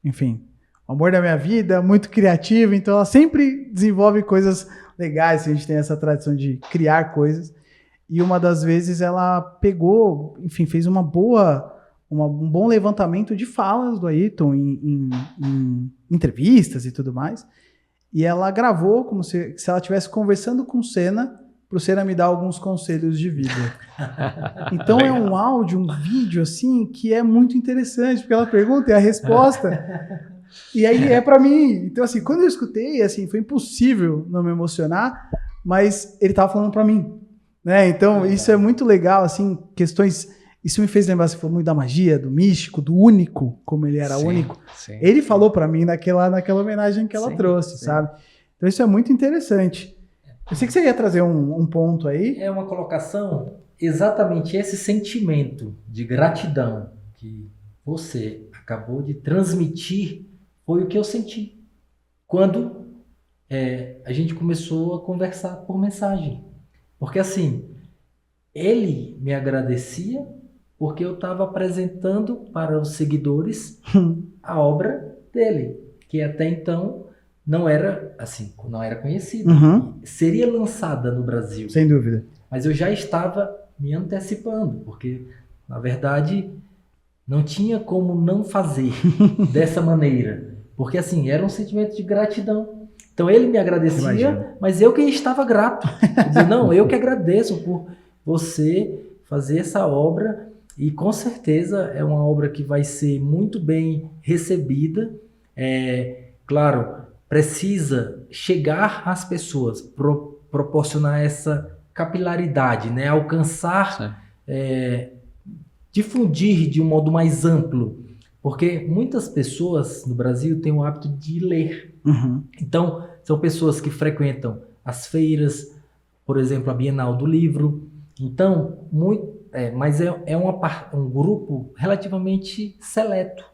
enfim, o amor da minha vida, muito criativa, então ela sempre desenvolve coisas legais, a gente tem essa tradição de criar coisas. E uma das vezes ela pegou, enfim, fez um bom levantamento de falas do Ayrton em entrevistas e tudo mais. E ela gravou como se ela estivesse conversando com o Senna, para o Senna me dar alguns conselhos de vida. Então é um áudio, um vídeo assim, que é muito interessante, porque ela pergunta e a resposta. E aí é para mim. Então assim, quando eu escutei, assim, foi impossível não me emocionar, mas ele estava falando para mim, né? Então isso é muito legal, assim, questões. Isso me fez lembrar, você falou muito da magia, do místico, do único, como ele era único. Sim. Ele falou para mim naquela homenagem que ela trouxe, sabe? Então isso é muito interessante. Eu sei que você ia trazer um ponto aí. É uma colocação, exatamente esse sentimento de gratidão que você acabou de transmitir foi o que eu senti quando a gente começou a conversar por mensagem. Porque assim, ele me agradecia porque eu estava apresentando para os seguidores a obra dele, que até então não era conhecida. Uhum. Seria lançada no Brasil. Sem dúvida. Mas eu já estava me antecipando, porque, na verdade, não tinha como não fazer dessa maneira. Porque, assim, era um sentimento de gratidão. Então, ele me agradecia, mas eu que estava grato. Dizer, não, eu que agradeço por você fazer essa obra. E, com certeza, é uma obra que vai ser muito bem recebida. Claro, precisa chegar às pessoas, proporcionar essa capilaridade, né? Alcançar, difundir de um modo mais amplo, porque muitas pessoas no Brasil têm o hábito de ler. Uhum. Então, são pessoas que frequentam as feiras, por exemplo, a Bienal do Livro. Então, mas é um grupo relativamente seleto.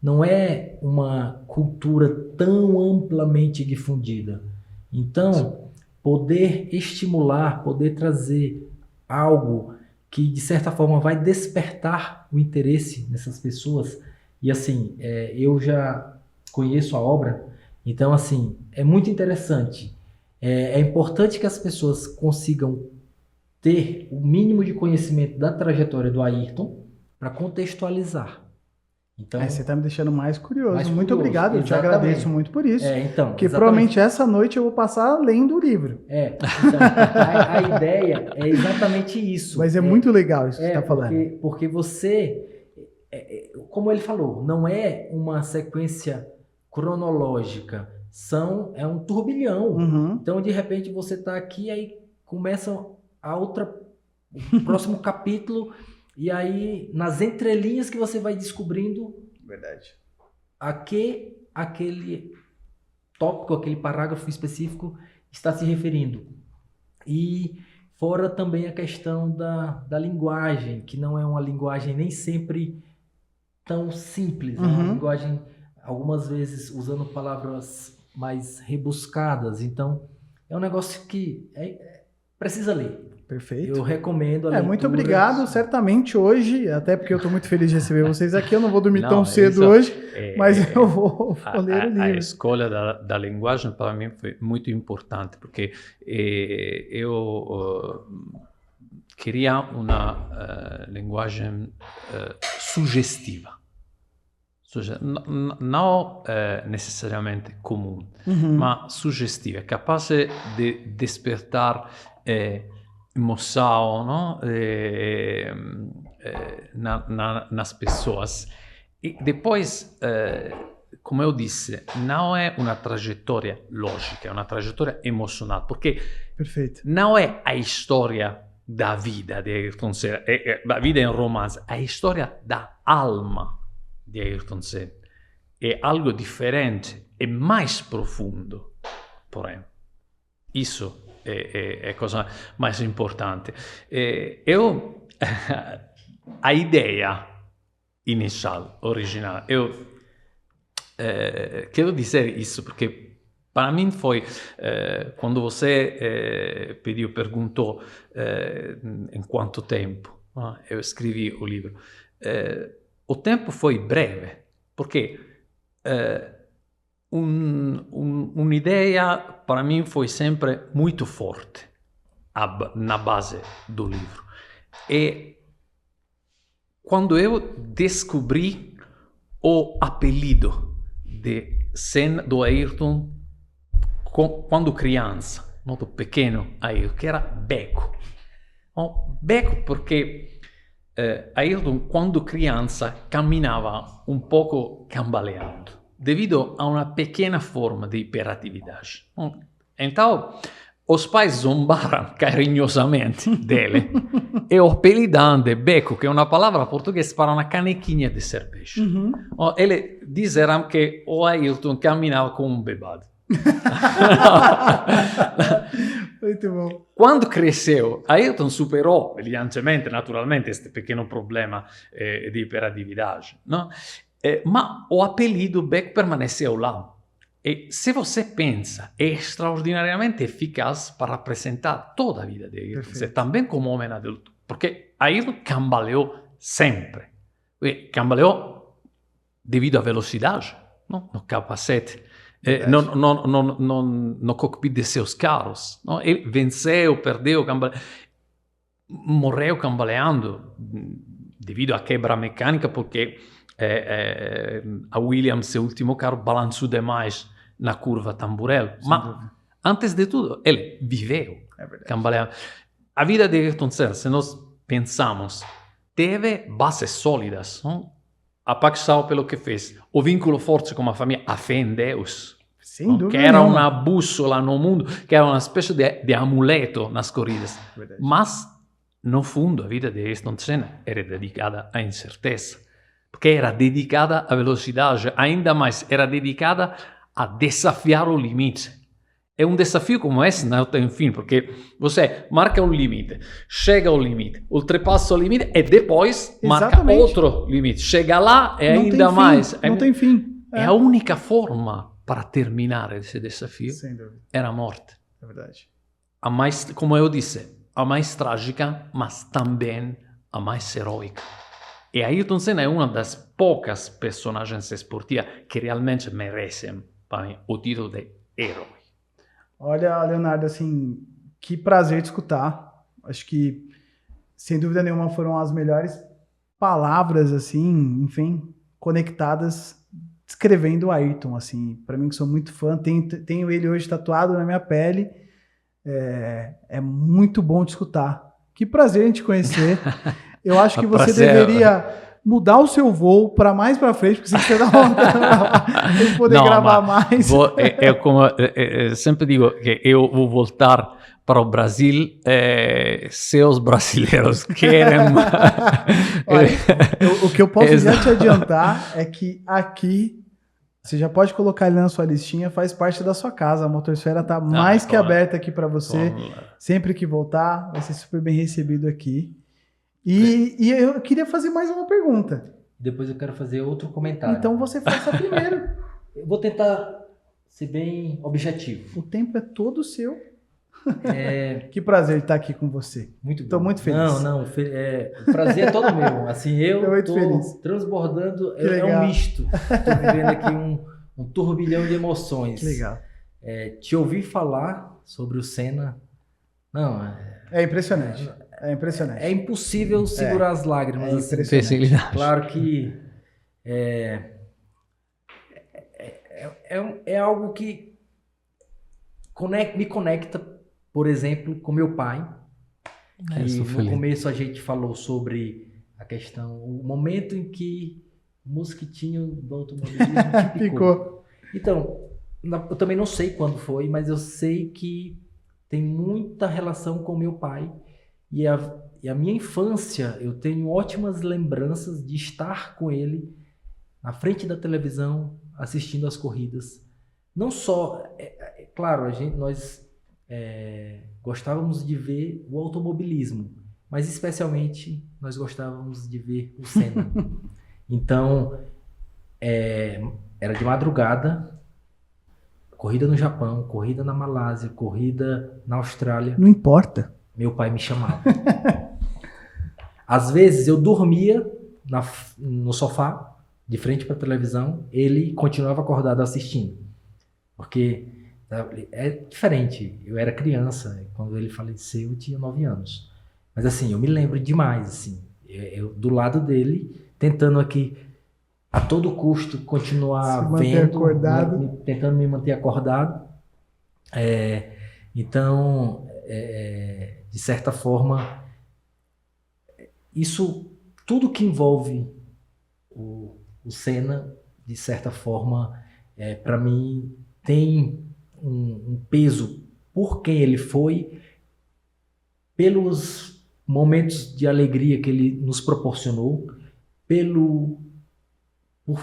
Não é uma cultura tão amplamente difundida. Então, poder estimular, poder trazer algo que, de certa forma, vai despertar o interesse nessas pessoas. E, assim, eu já conheço a obra, então, assim, é muito interessante. É importante que as pessoas consigam ter o mínimo de conhecimento da trajetória do Ayrton para contextualizar. Então, você está me deixando mais curioso. Muito curioso, obrigado, eu te agradeço muito por isso. Porque provavelmente essa noite eu vou passar lendo o livro. Então, a ideia é exatamente isso. Mas é muito legal isso que você está falando. Porque você, como ele falou, não é uma sequência cronológica é um turbilhão. Uhum. Então, de repente, você está aqui, aí começa o próximo capítulo, e aí, nas entrelinhas que você vai descobrindo Verdade. a que aquele tópico, aquele parágrafo específico está se referindo. E fora também a questão da linguagem, que não é uma linguagem nem sempre tão simples, é uma linguagem, algumas vezes, usando palavras mais rebuscadas. Então, é um negócio que precisa ler. Perfeito. Eu recomendo a leitura. Muito obrigado. Certamente hoje, até porque eu estou muito feliz de receber vocês aqui, eu não vou dormir Não, tão cedo isso hoje, mas eu vou ler o A livro. escola da linguagem para mim foi muito importante, porque eu queria uma linguagem sugestiva. Não necessariamente comum, mas sugestiva, capaz de despertar emoção, não? Nas pessoas. E depois, como eu disse, não é uma trajetória lógica, é uma trajetória emocional, porque Perfeito. não é a história da vida de Ayrton Senna, a vida é um romance, a história da alma de Ayrton Senna é algo diferente, é mais profundo, porém. Isso é a coisa mais importante. A ideia inicial, original, eu quero dizer isso porque para mim foi quando você perguntou em quanto tempo eu escrevi o livro. O tempo foi breve, porque uma ideia para mim foi sempre muito forte na base do livro. E quando eu descobri o apelido do Ayrton quando criança, muito pequeno Ayrton, que era Beco. Beco porque Ayrton, quando criança, caminhava um pouco cambaleando, devido a uma pequena forma de hiperatividade. Então, os pais zombaram carinhosamente dele e o apelidaram de Beco, que é uma palavra portuguesa para uma canequinha de cerveja. Eles disseram que o Ayrton caminhava com um bebado. Muito bom. Quando cresceu, Ayrton superou brilhantemente, naturalmente, este pequeno problema de hiperatividade, não? Mas o apelido Beco permaneceu lá. E se você pensa, é extraordinariamente eficaz para representar toda a vida de Ayrton, também como homem adulto, porque Ayrton cambaleou sempre. Cambaleou devido à velocidade, não? No capacete. No cockpit de seus carros. Não? Ele venceu, perdeu, morreu cambaleando devido à quebra mecânica, porque a Williams, seu último carro, balançou demais na curva Tamburello. Mas, antes de tudo, ele viveu cambaleando. A vida de Ayrton Senna, se nós pensamos, teve bases sólidas, não? A paixão pelo que fez, o vínculo forte com a família, a fé em Deus, que era uma bússola no mundo, que era uma espécie de amuleto nas corridas. Mas, no fundo, a vida de Ayrton Senna era dedicada à incerteza, porque era dedicada à velocidade, ainda mais, era dedicada a desafiar o limite. É um desafio como esse não tem fim, porque você marca um limite, chega ao limite, ultrapassa o limite e depois marca outro limite. Chega lá e ainda mais. Não tem fim. É a única forma para terminar esse desafio. Sem dúvida. Era a morte. É verdade. A mais, como eu disse, a mais trágica, mas também a mais heróica. E Ayrton Senna é uma das poucas personagens esportivas que realmente merecem, para mim, o título de herói. Olha, Leonardo, assim, que prazer te escutar. Acho que, sem dúvida nenhuma, foram as melhores palavras, assim, enfim, conectadas, descrevendo o Ayrton, assim. Para mim, que sou muito fã, tenho ele hoje tatuado na minha pele. É muito bom te escutar. Que prazer em te conhecer. Eu acho que você deveria mudar o seu voo para mais para frente, porque você dá uma pra gente poder Não, gravar mas mais. é como sempre digo que eu vou voltar para o Brasil se os brasileiros querem. Olha, o que eu posso já te adiantar é que aqui você já pode colocar ele na sua listinha, faz parte da sua casa. A Motosfera tá mais que aberta aqui para você. Sempre que voltar, vai ser super bem recebido aqui. E eu queria fazer mais uma pergunta. Depois eu quero fazer outro comentário. Então você faça primeiro. Eu vou tentar ser bem objetivo. O tempo é todo seu. Que prazer estar aqui com você. Muito bom. Estou muito feliz. O prazer é todo meu. Assim, eu muito feliz. estou transbordando, Que é legal. um misto. Estou vivendo aqui um turbilhão de emoções. Que legal. Te ouvir falar sobre o Senna, É impressionante. É impressionante. é impossível segurar as lágrimas. É assim. impressionante. Claro que é algo que me conecta, por exemplo, com meu pai. Que no começo a gente falou sobre a questão, o momento em que o mosquitinho do automobilismo te picou. Então, eu também não sei quando foi, mas eu sei que tem muita relação com meu pai. E a minha infância, eu tenho ótimas lembranças de estar com ele na frente da televisão, assistindo as corridas. Não só, claro, nós gostávamos de ver o automobilismo, mas especialmente nós gostávamos de ver o Senna. Então, era de madrugada, corrida no Japão, corrida na Malásia, corrida na Austrália. Não importa. Meu pai me chamava. Às vezes eu dormia no sofá, de frente para a televisão, ele continuava acordado assistindo. Porque é diferente. Eu era criança, quando ele faleceu eu tinha 9 anos. Mas assim, eu me lembro demais, assim, eu do lado dele, tentando aqui a todo custo continuar vendo, tentando me manter acordado. Então, de certa forma, isso, tudo que envolve o Senna, de certa forma, para mim, tem um peso por quem ele foi, pelos momentos de alegria que ele nos proporcionou, por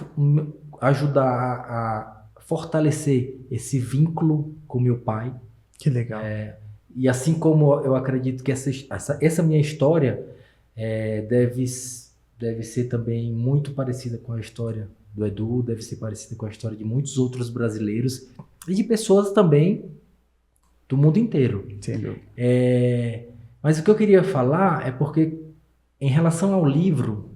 ajudar a fortalecer esse vínculo com meu pai. Que legal. E assim como eu acredito que essa minha história deve ser também muito parecida com a história do Edu, deve ser parecida com a história de muitos outros brasileiros e de pessoas também do mundo inteiro. Entendo. Mas o que eu queria falar é porque, em relação ao livro,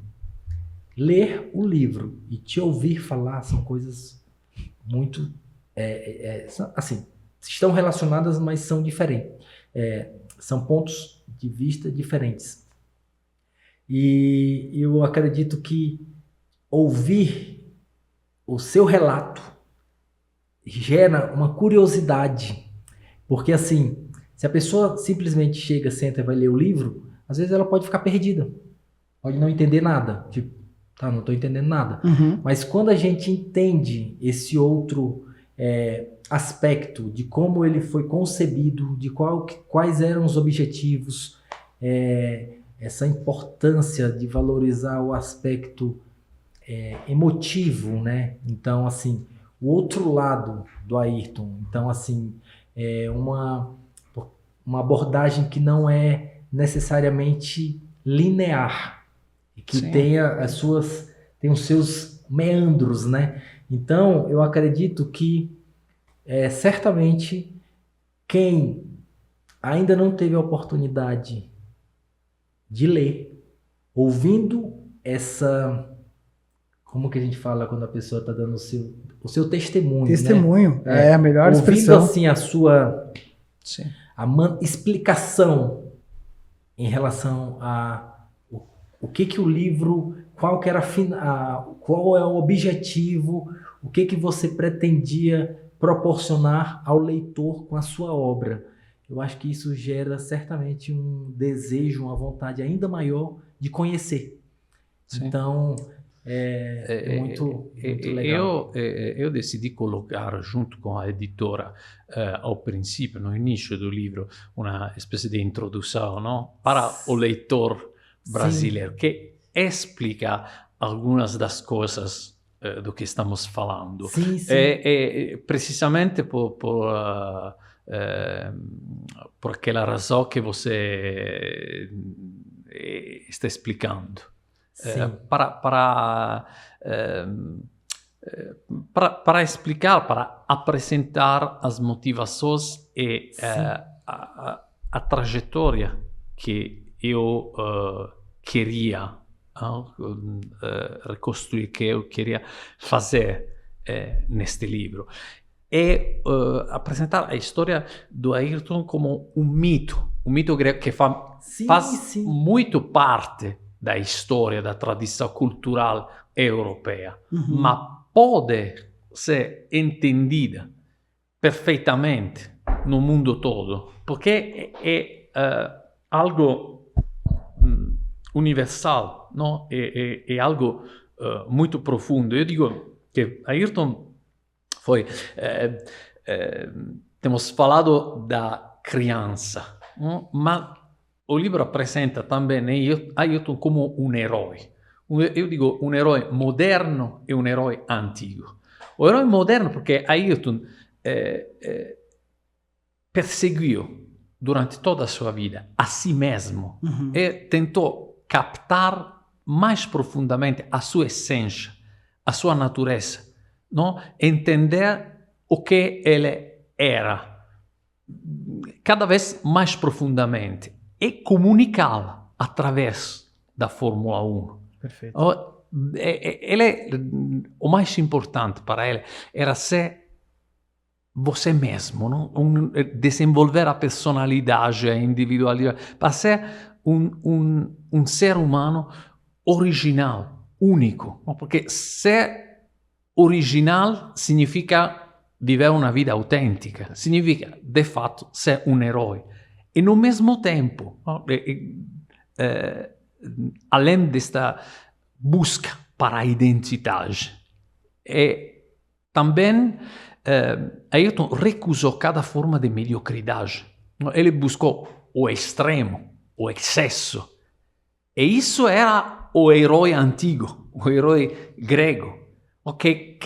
ler o livro e te ouvir falar são coisas muito... assim, estão relacionadas, mas são diferentes. São pontos de vista diferentes. E eu acredito que ouvir o seu relato gera uma curiosidade. Porque assim, se a pessoa simplesmente chega, senta e vai ler o livro, às vezes ela pode ficar perdida. Pode não entender nada. Tipo, não estou entendendo nada. Uhum. Mas quando a gente entende esse outro aspecto de como ele foi concebido, de quais eram os objetivos, essa importância de valorizar o aspecto emotivo, né? Então, assim, o outro lado do Ayrton. Então, assim, uma abordagem que não é necessariamente linear, e que tem os seus meandros, né? Então, eu acredito que certamente quem ainda não teve a oportunidade de ler, ouvindo como que a gente fala quando a pessoa está dando o seu testemunho, Testemunho, né? é a melhor ouvindo, expressão. assim, a sua Sim. explicação em relação a o que o livro, qual é o objetivo, o que você pretendia proporcionar ao leitor com a sua obra. Eu acho que isso gera certamente um desejo, uma vontade ainda maior de conhecer. Sim. Então, é muito legal. Eu decidi colocar junto com a editora ao princípio, no início do livro, uma espécie de introdução, não? Para o leitor brasileiro, que explica algumas das coisas do que estamos falando. Sim, sim. Precisamente por aquela razão que você está explicando. Para explicar, para apresentar as motivações e a trajetória que eu queria reconstruir, que eu queria fazer neste livro. E apresentar a história do Ayrton como um mito grego que faz muito parte da história, da tradição cultural europeia, mas pode ser entendida perfeitamente no mundo todo, porque é algo universal, não? É algo muito profundo. Eu digo que Ayrton foi... temos falado da criança, mas o livro apresenta também Ayrton como um herói. Eu digo um herói moderno e um herói antigo. O herói moderno porque Ayrton perseguiu durante toda a sua vida a si mesmo e tentou captar mais profundamente a sua essência, a sua natureza, não? Entender o que ele era cada vez mais profundamente e comunicá-la através da Fórmula 1. Perfeito. O mais importante para ele era ser você mesmo, não? Desenvolver a personalidade, a individualidade, para ser um ser humano original, único. Não? Porque ser original significa viver uma vida autêntica, significa, de fato, ser um herói. E no mesmo tempo, além desta busca para a identidade, também Ayrton recusou cada forma de mediocridade. Ele buscou o extremo, o excesso. E isso era o herói antigo, o herói grego, que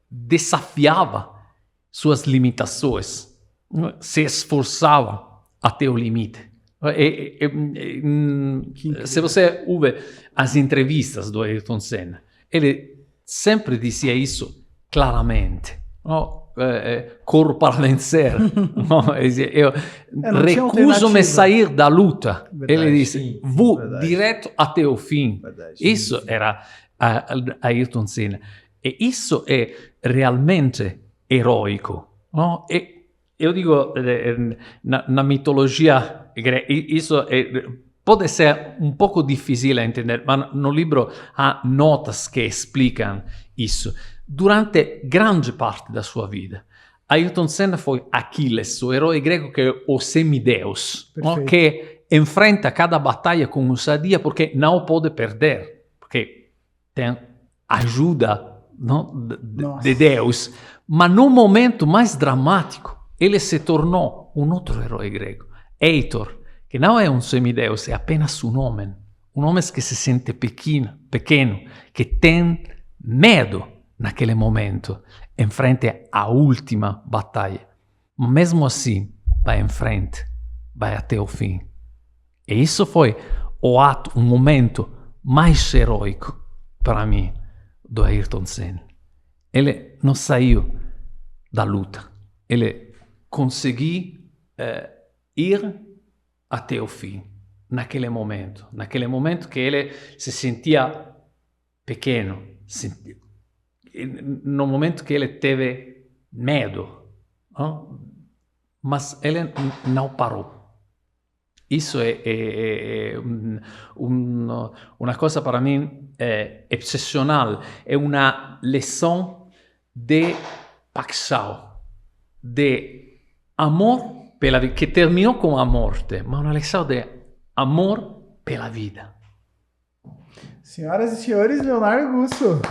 desafiava suas limitações, se esforçava até o limite. Se você ouve as entrevistas do Ayrton Senna, ele sempre dizia isso claramente. Corro para vencer. Eu recuso-me sair da luta. Verdade, ele disse, vou direto até o fim. Verdade, isso era Ayrton Senna. E isso é realmente heróico. E eu digo, na mitologia grega, isso pode ser um pouco difícil a entender, mas no livro há notas que explicam isso. Durante grande parte da sua vida, Ayrton Senna foi Aquiles, o herói grego que é o semideus, que enfrenta cada batalha com ousadia porque não pode perder, porque tem ajuda de Deus. Mas no momento mais dramático, ele se tornou um outro herói grego, Heitor, que não é um semideus, é apenas um homem que se sente pequeno, que tem medo naquele momento, em frente à última batalha. Mas mesmo assim, vai em frente, vai até o fim. E isso foi um momento mais heróico para mim do Ayrton Senna. Ele não saiu da luta, ele conseguiu ir até o fim, naquele momento que ele se sentia pequeno, no momento que ele teve medo, mas ele não parou. Isso é uma coisa para mim excepcional, é uma lição de paixão, de amor pela vida, que terminou com a morte, mas uma lição de amor pela vida. Senhoras e senhores, Leonardo Gusso.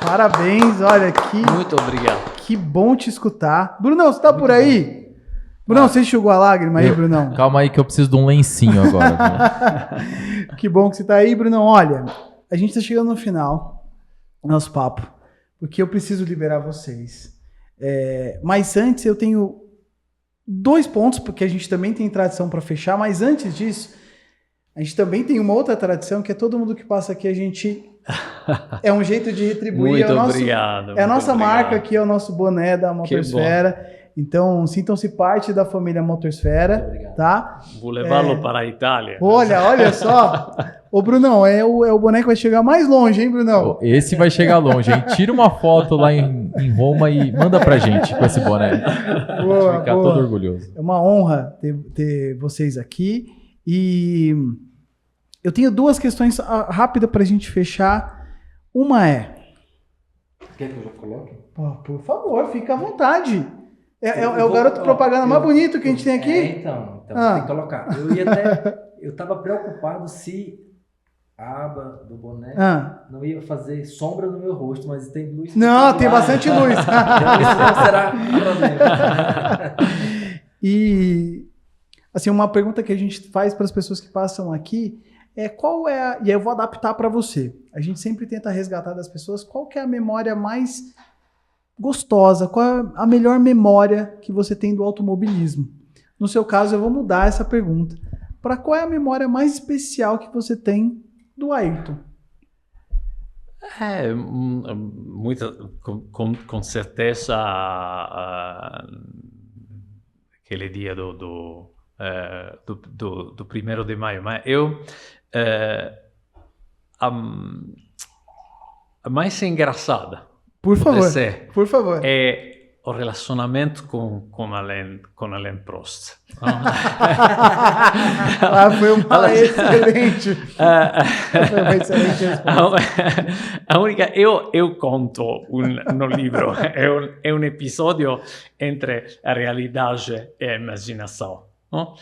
Parabéns, olha Muito obrigado. que bom te escutar. Brunão, você tá por aí? Brunão, você enxugou a lágrima aí, Brunão? Calma aí que eu preciso de um lencinho agora. Que bom que você tá aí, Brunão. Olha, a gente tá chegando no final do nosso papo, porque eu preciso liberar vocês. Mas antes eu tenho 2 pontos, porque a gente também tem tradição para fechar, mas antes disso, a gente também tem uma outra tradição, que é todo mundo que passa aqui, a gente... É um jeito de retribuir. Muito obrigado. É a nossa marca aqui, é o nosso boné da Motorsfera. Então, sintam-se parte da família Motorsfera, tá? Vou levá-lo para a Itália. Olha só. Ô, Brunão, é o boné que vai chegar mais longe, hein, Brunão? Esse vai chegar longe, hein? Tira uma foto lá em Roma e manda pra gente com esse boné. Boa, ficar todo orgulhoso. É uma honra ter vocês aqui. E eu tenho 2 questões rápidas pra gente fechar. Uma é... Quer que eu já coloque? Pô, por favor, fica à vontade. É o garoto propaganda mais bonito que a gente tem aqui? Então tem que colocar. Eu tava preocupado se a aba do boné não ia fazer sombra no meu rosto, mas tem luz. Não, tem bastante luz. Não será um problema. E, assim, uma pergunta que a gente faz para as pessoas que passam aqui é qual é e aí eu vou adaptar para você. A gente sempre tenta resgatar das pessoas qual que é a memória mais gostosa, qual é a melhor memória que você tem do automobilismo. No seu caso, eu vou mudar essa pergunta para qual é a memória mais especial que você tem do Ayrton. Com certeza aquele dia do 1º de maio, mas a mais engraçada, por favor, é o relacionamento com Alain Prost. Foi uma excelente resposta. A única, eu conto no livro, é um episódio entre a realidade e a imaginação. No?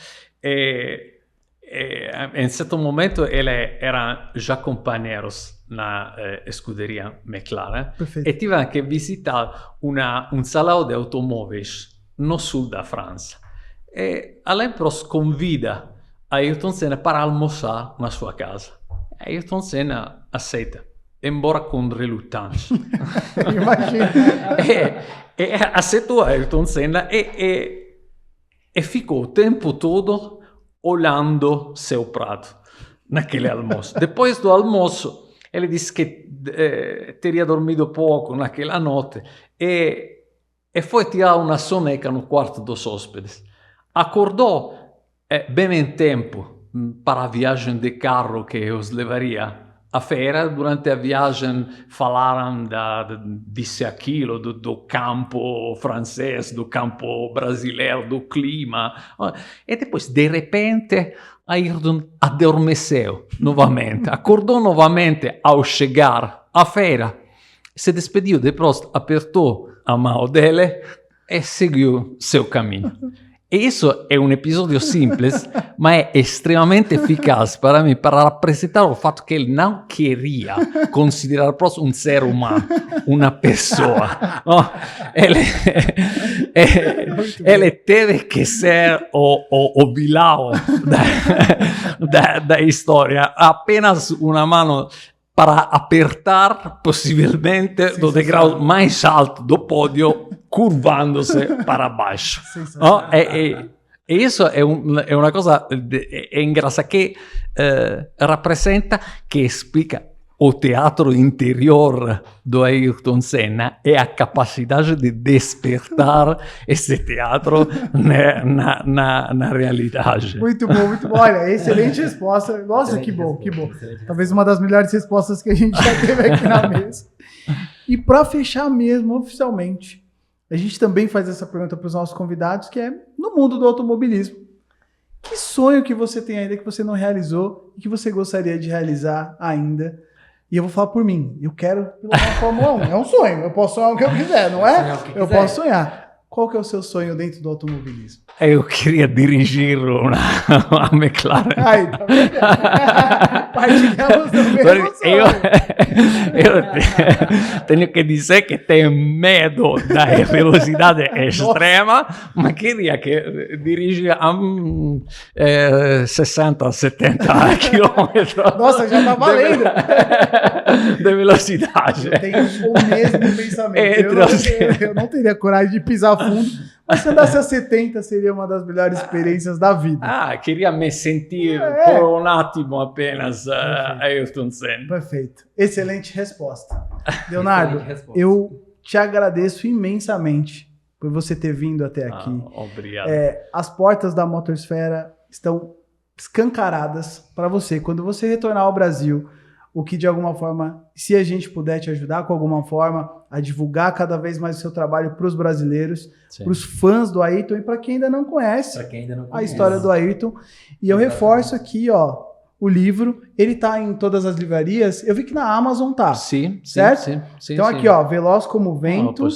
Em certo momento, eles eram já companheiros na escuderia McLaren. Perfeito. E tiveram que visitar um salão de automóveis no sul da França. E Alain Prost convida Ayrton Senna para almoçar na sua casa. Ayrton Senna aceita, embora com relutância. Imagina. Aceitou Ayrton Senna e ficou o tempo todo olhando seu prato naquele almoço. Depois do almoço, ele disse que teria dormido pouco naquela noite e foi tirar uma soneca no quarto dos hóspedes. Acordou bem em tempo para a viagem de carro que os levaria a feira. Durante a viagem falaram disso e aquilo, do campo francês, do campo brasileiro, do clima. E depois, de repente, Ayrton adormeceu novamente. Acordou novamente ao chegar à feira. Se despediu de Prost, apertou a mão dele e seguiu seu caminho. E isso é um episódio simples, mas é extremamente eficaz para mim, para representar o fato que ele não queria considerar Prost um ser humano, uma pessoa. Oh, ele teve que ser o vilão da história. Apenas uma mão para apertar, possivelmente, do degrau mais alto do pódio, curvando-se para baixo. Isso é uma coisa engraçada que representa, que explica o teatro interior do Ayrton Senna e a capacidade de despertar esse teatro na realidade. Muito bom, muito bom. Olha, excelente resposta. Nossa, que bom, que bom. Talvez uma das melhores respostas que a gente já teve aqui na mesa. E para fechar mesmo, oficialmente, a gente também faz essa pergunta para os nossos convidados, que é no mundo do automobilismo. Que sonho que você tem ainda que você não realizou e que você gostaria de realizar ainda? E eu vou falar por mim. Eu quero pilotar a Fórmula 1. É um sonho. Eu posso sonhar o que eu quiser, não é? Eu posso sonhar. Qual que é o seu sonho dentro do automobilismo? Eu queria dirigir uma McLaren. Aí, tá vendo? Partilhamos do mesmo sonho. Eu tenho que dizer que tenho medo da velocidade extrema, mas queria que dirija a 60, 70 km. Nossa, já tá valendo. De velocidade. Eu tenho o mesmo pensamento. Eu não teria coragem de pisar fundo, mas se andasse a 70 seria uma das melhores experiências da vida. Queria me sentir por um attimo apenas Ayrton Senna. Perfeito. Excelente resposta. Leonardo, Excelente resposta. eu te agradeço imensamente por você ter vindo até aqui. Obrigado. As portas da Motosfera estão escancaradas para você. Quando você retornar ao Brasil, o que de alguma forma, se a gente puder te ajudar com alguma forma a divulgar cada vez mais o seu trabalho para os brasileiros, para os fãs do Ayrton e para quem ainda não conhece, a história do Ayrton. E eu reforço aqui, o livro, ele tá em todas as livrarias. Eu vi que na Amazon tá. Sim, certo? Sim, então sim. aqui, Veloz como o Vento.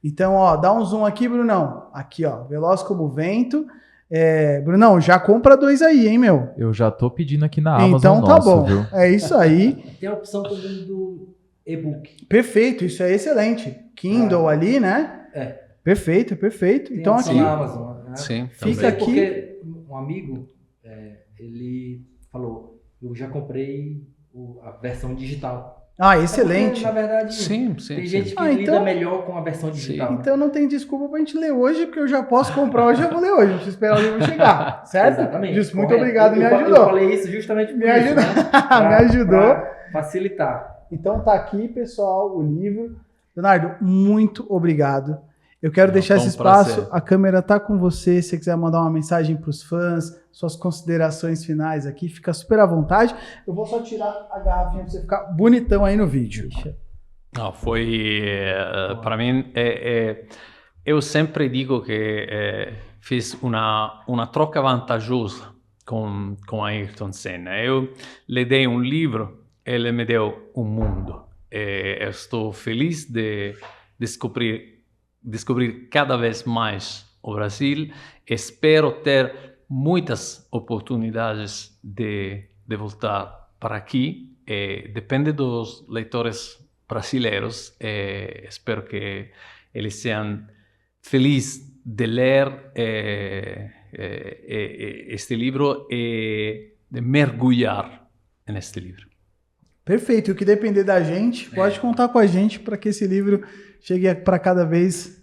Então, dá um zoom aqui, Brunão. Aqui, Veloz como o Vento. Brunão, já compra 2 aí, hein, meu? Eu já tô pedindo aqui na Amazon. Então tá bom. Viu? É isso aí. Tem a opção também do e-book. Perfeito, isso é excelente. Kindle ali, né? Perfeito. Tem Então a opção aqui, na Amazon, né? Sim, fica aqui. Porque um amigo, ele falou, eu já comprei a versão digital. Excelente. Porque, na verdade, Sim. tem gente que lida então- melhor com a versão digital. Então não tem desculpa pra gente ler hoje, porque eu já posso comprar hoje, eu vou ler hoje. Não preciso esperar o livro chegar, certo? Exatamente. Justo, muito correto. obrigado, me Eu ajudou. falei isso justamente por Me isso, ajudou. né? Me ajudou. Pra facilitar. Então tá aqui, pessoal, o livro. Leonardo, muito obrigado. Eu quero deixar foi um esse espaço, prazer. a câmera tá com você, se você quiser mandar uma mensagem para os fãs, suas considerações finais aqui, fica super à vontade. Eu vou só tirar a garrafinha para você ficar bonitão aí no vídeo. Foi para mim. Eu sempre digo que fiz uma troca vantajosa com Ayrton Senna. Eu lhe dei um livro, ele me deu um mundo. Eu estou feliz de descobrir cada vez mais o Brasil. Espero ter muitas oportunidades de voltar para aqui. Depende dos leitores brasileiros. Espero que eles sejam felizes de ler este livro e de mergulhar neste livro. Perfeito. E o que depender da gente, pode contar com a gente para que esse livro chegue para cada vez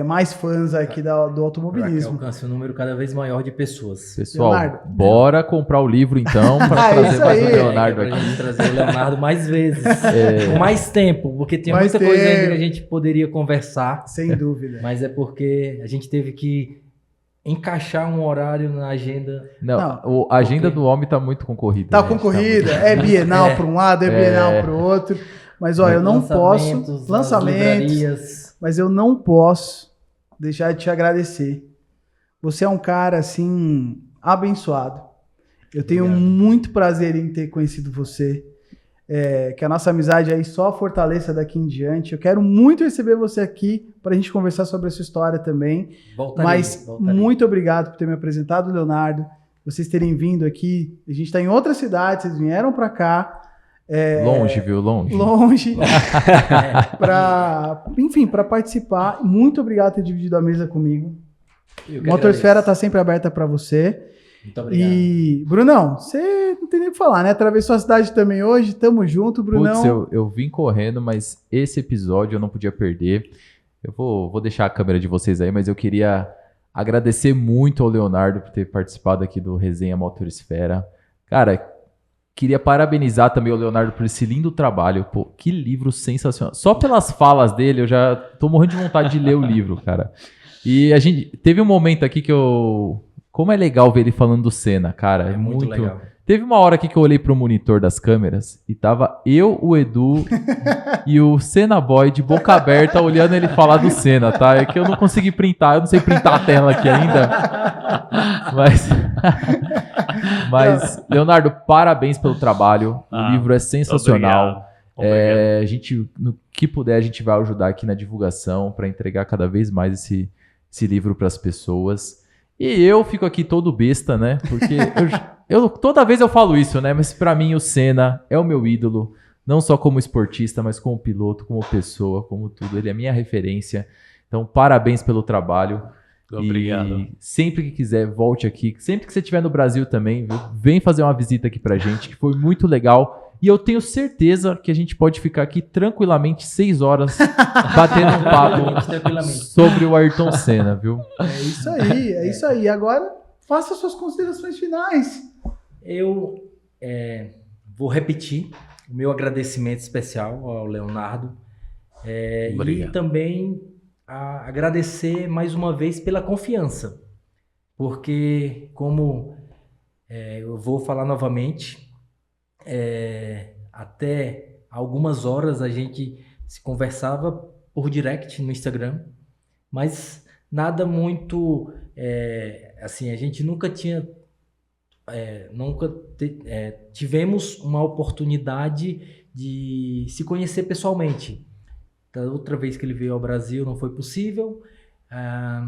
mais fãs aqui do Para que automobilismo. alcance um número cada vez maior de pessoas. Pessoal, Leonardo. bora comprar o livro então para trazer isso mais o aí. Leonardo Pra aqui. gente trazer o Leonardo mais vezes. Com mais tempo, porque tinha Mais muita coisa ainda tempo. que a gente poderia conversar, Sem dúvida. mas é porque a gente teve que encaixar um horário na agenda. Não, a agenda do homem tá muito concorrida. Tá gente, concorrida, muito- é bienal para um lado, é bienal para o outro. Mas eu não posso. Lançamentos, Lançamentos. livrarias. Mas eu não posso deixar de te agradecer. Você é um cara, assim, abençoado. Eu tenho Obrigado. muito prazer em ter conhecido você. Que a nossa amizade aí só fortaleça daqui em diante. Eu quero muito receber você aqui para a gente conversar sobre a sua história também. Voltarei. Muito obrigado por ter me apresentado, Leonardo. Vocês terem vindo aqui. A gente está em outra cidade, vocês vieram para cá. Longe, viu? Longe. Para participar. Muito obrigado por ter dividido a mesa comigo. Motosfera está sempre aberta para você. Muito obrigado. E, Brunão, você não tem nem o que falar, né? Atravessou a cidade também hoje. Tamo junto, Brunão. Putz, eu vim correndo, mas esse episódio eu não podia perder. Eu vou deixar a câmera de vocês aí, mas eu queria agradecer muito ao Leonardo por ter participado aqui do Resenha Motosfera. Cara, queria parabenizar também o Leonardo por esse lindo trabalho. Pô, que livro sensacional. Só pelas falas dele, eu já tô morrendo de vontade de ler o livro, cara. E a gente teve um momento aqui que como é legal ver ele falando do Senna, cara. É muito legal. Teve uma hora aqui que eu olhei pro monitor das câmeras e tava eu, o Edu e o Senna Boy de boca aberta olhando ele falar do Senna, tá? É que eu não consegui printar, eu não sei printar a tela aqui ainda. Mas Leonardo, parabéns pelo trabalho. O livro é sensacional. Obrigado. A gente, no que puder, a gente vai ajudar aqui na divulgação para entregar cada vez mais esse livro para as pessoas. E eu fico aqui todo besta, né? Porque toda vez eu falo isso, né? Mas pra mim o Senna é o meu ídolo. Não só como esportista, mas como piloto, como pessoa, como tudo. Ele é a minha referência. Então, parabéns pelo trabalho. Obrigado. E sempre que quiser, volte aqui. Sempre que você estiver no Brasil também, viu? Vem fazer uma visita aqui pra gente, que foi muito legal. E eu tenho certeza que a gente pode ficar aqui tranquilamente 6 horas batendo um papo sobre o Ayrton Senna, viu? É isso aí, é isso aí. Agora, faça suas considerações finais. Eu vou repetir o meu agradecimento especial ao Leonardo e também agradecer mais uma vez pela confiança, porque como eu vou falar novamente, até algumas horas a gente se conversava por direct no Instagram, mas nada muito assim, a gente nunca tivemos uma oportunidade de se conhecer pessoalmente. Da outra vez que ele veio ao Brasil não foi possível. A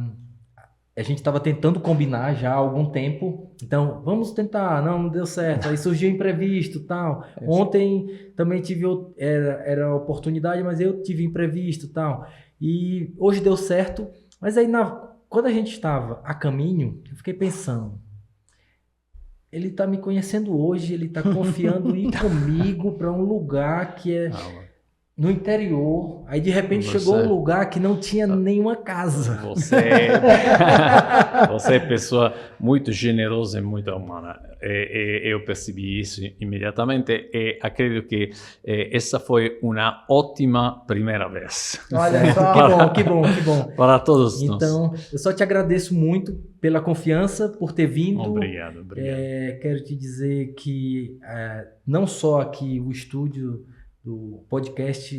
gente estava tentando combinar já há algum tempo. Então, vamos tentar. Não deu certo. Aí surgiu imprevisto e tal. Ontem também tive era a oportunidade, mas eu tive imprevisto e tal. E hoje deu certo. Mas aí, quando a gente estava a caminho, eu fiquei pensando... Ele está me conhecendo hoje, ele está confiando em ir comigo para um lugar que é no interior. Aí de repente chegou um lugar que não tinha nenhuma casa. Você é pessoa muito generosa e muito humana. Eu percebi isso imediatamente e acredito que essa foi uma ótima primeira vez. Olha só. Que bom. Para todos nós. Então, eu só te agradeço muito pela confiança, por ter vindo. Obrigado. Quero te dizer que não só aqui o estúdio do podcast,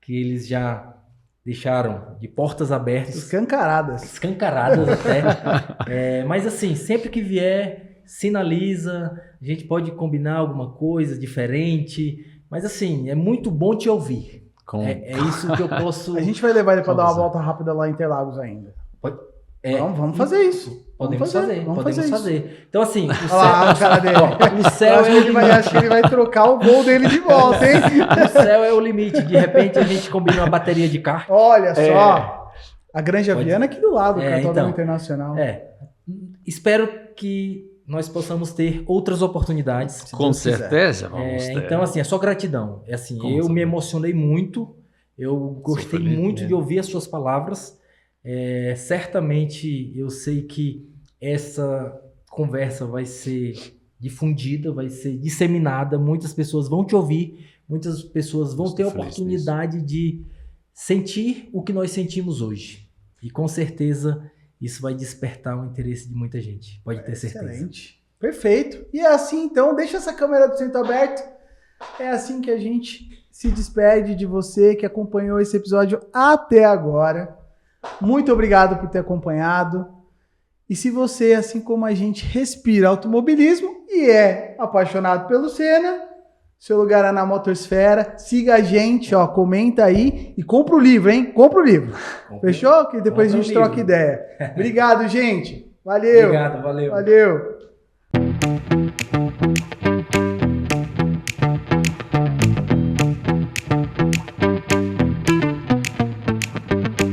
que eles já deixaram de portas abertas. Escancaradas até. Mas assim, sempre que vier, sinaliza, a gente pode combinar alguma coisa diferente. Mas assim, é muito bom te ouvir. É isso que eu posso... A gente vai levar ele para dar uma volta rápida lá em Interlagos ainda. Vamos fazer isso. Podemos fazer. Então, assim, o cara dele. O céu é o limite. Acho que ele vai trocar o voo dele de volta, hein? O céu é o limite. De repente, a gente combina uma bateria de kart. Olha só. A Granja Viana aqui do lado, o Cartódromo Internacional. Espero que nós possamos ter outras oportunidades. Com certeza vamos ter. Então, assim, é só gratidão. Eu me emocionei muito. Eu gostei muito de ouvir as suas palavras. Certamente eu sei que essa conversa vai ser difundida, vai ser disseminada, muitas pessoas vão te ouvir, muitas pessoas vão ter a oportunidade de sentir o que nós sentimos hoje. E com certeza isso vai despertar o interesse de muita gente, pode ter certeza. Excelente, perfeito. E é assim então, deixa essa câmera do centro aberto, é assim que a gente se despede de você que acompanhou esse episódio até agora. Muito obrigado por ter acompanhado. E se você, assim como a gente, respira automobilismo e é apaixonado pelo Senna, seu lugar é na Motorsfera. Siga a gente, comenta aí e compra o livro, hein? Compra o livro. Fechou? Que depois a gente troca ideia. Obrigado, gente. Valeu. Obrigado, valeu. Valeu.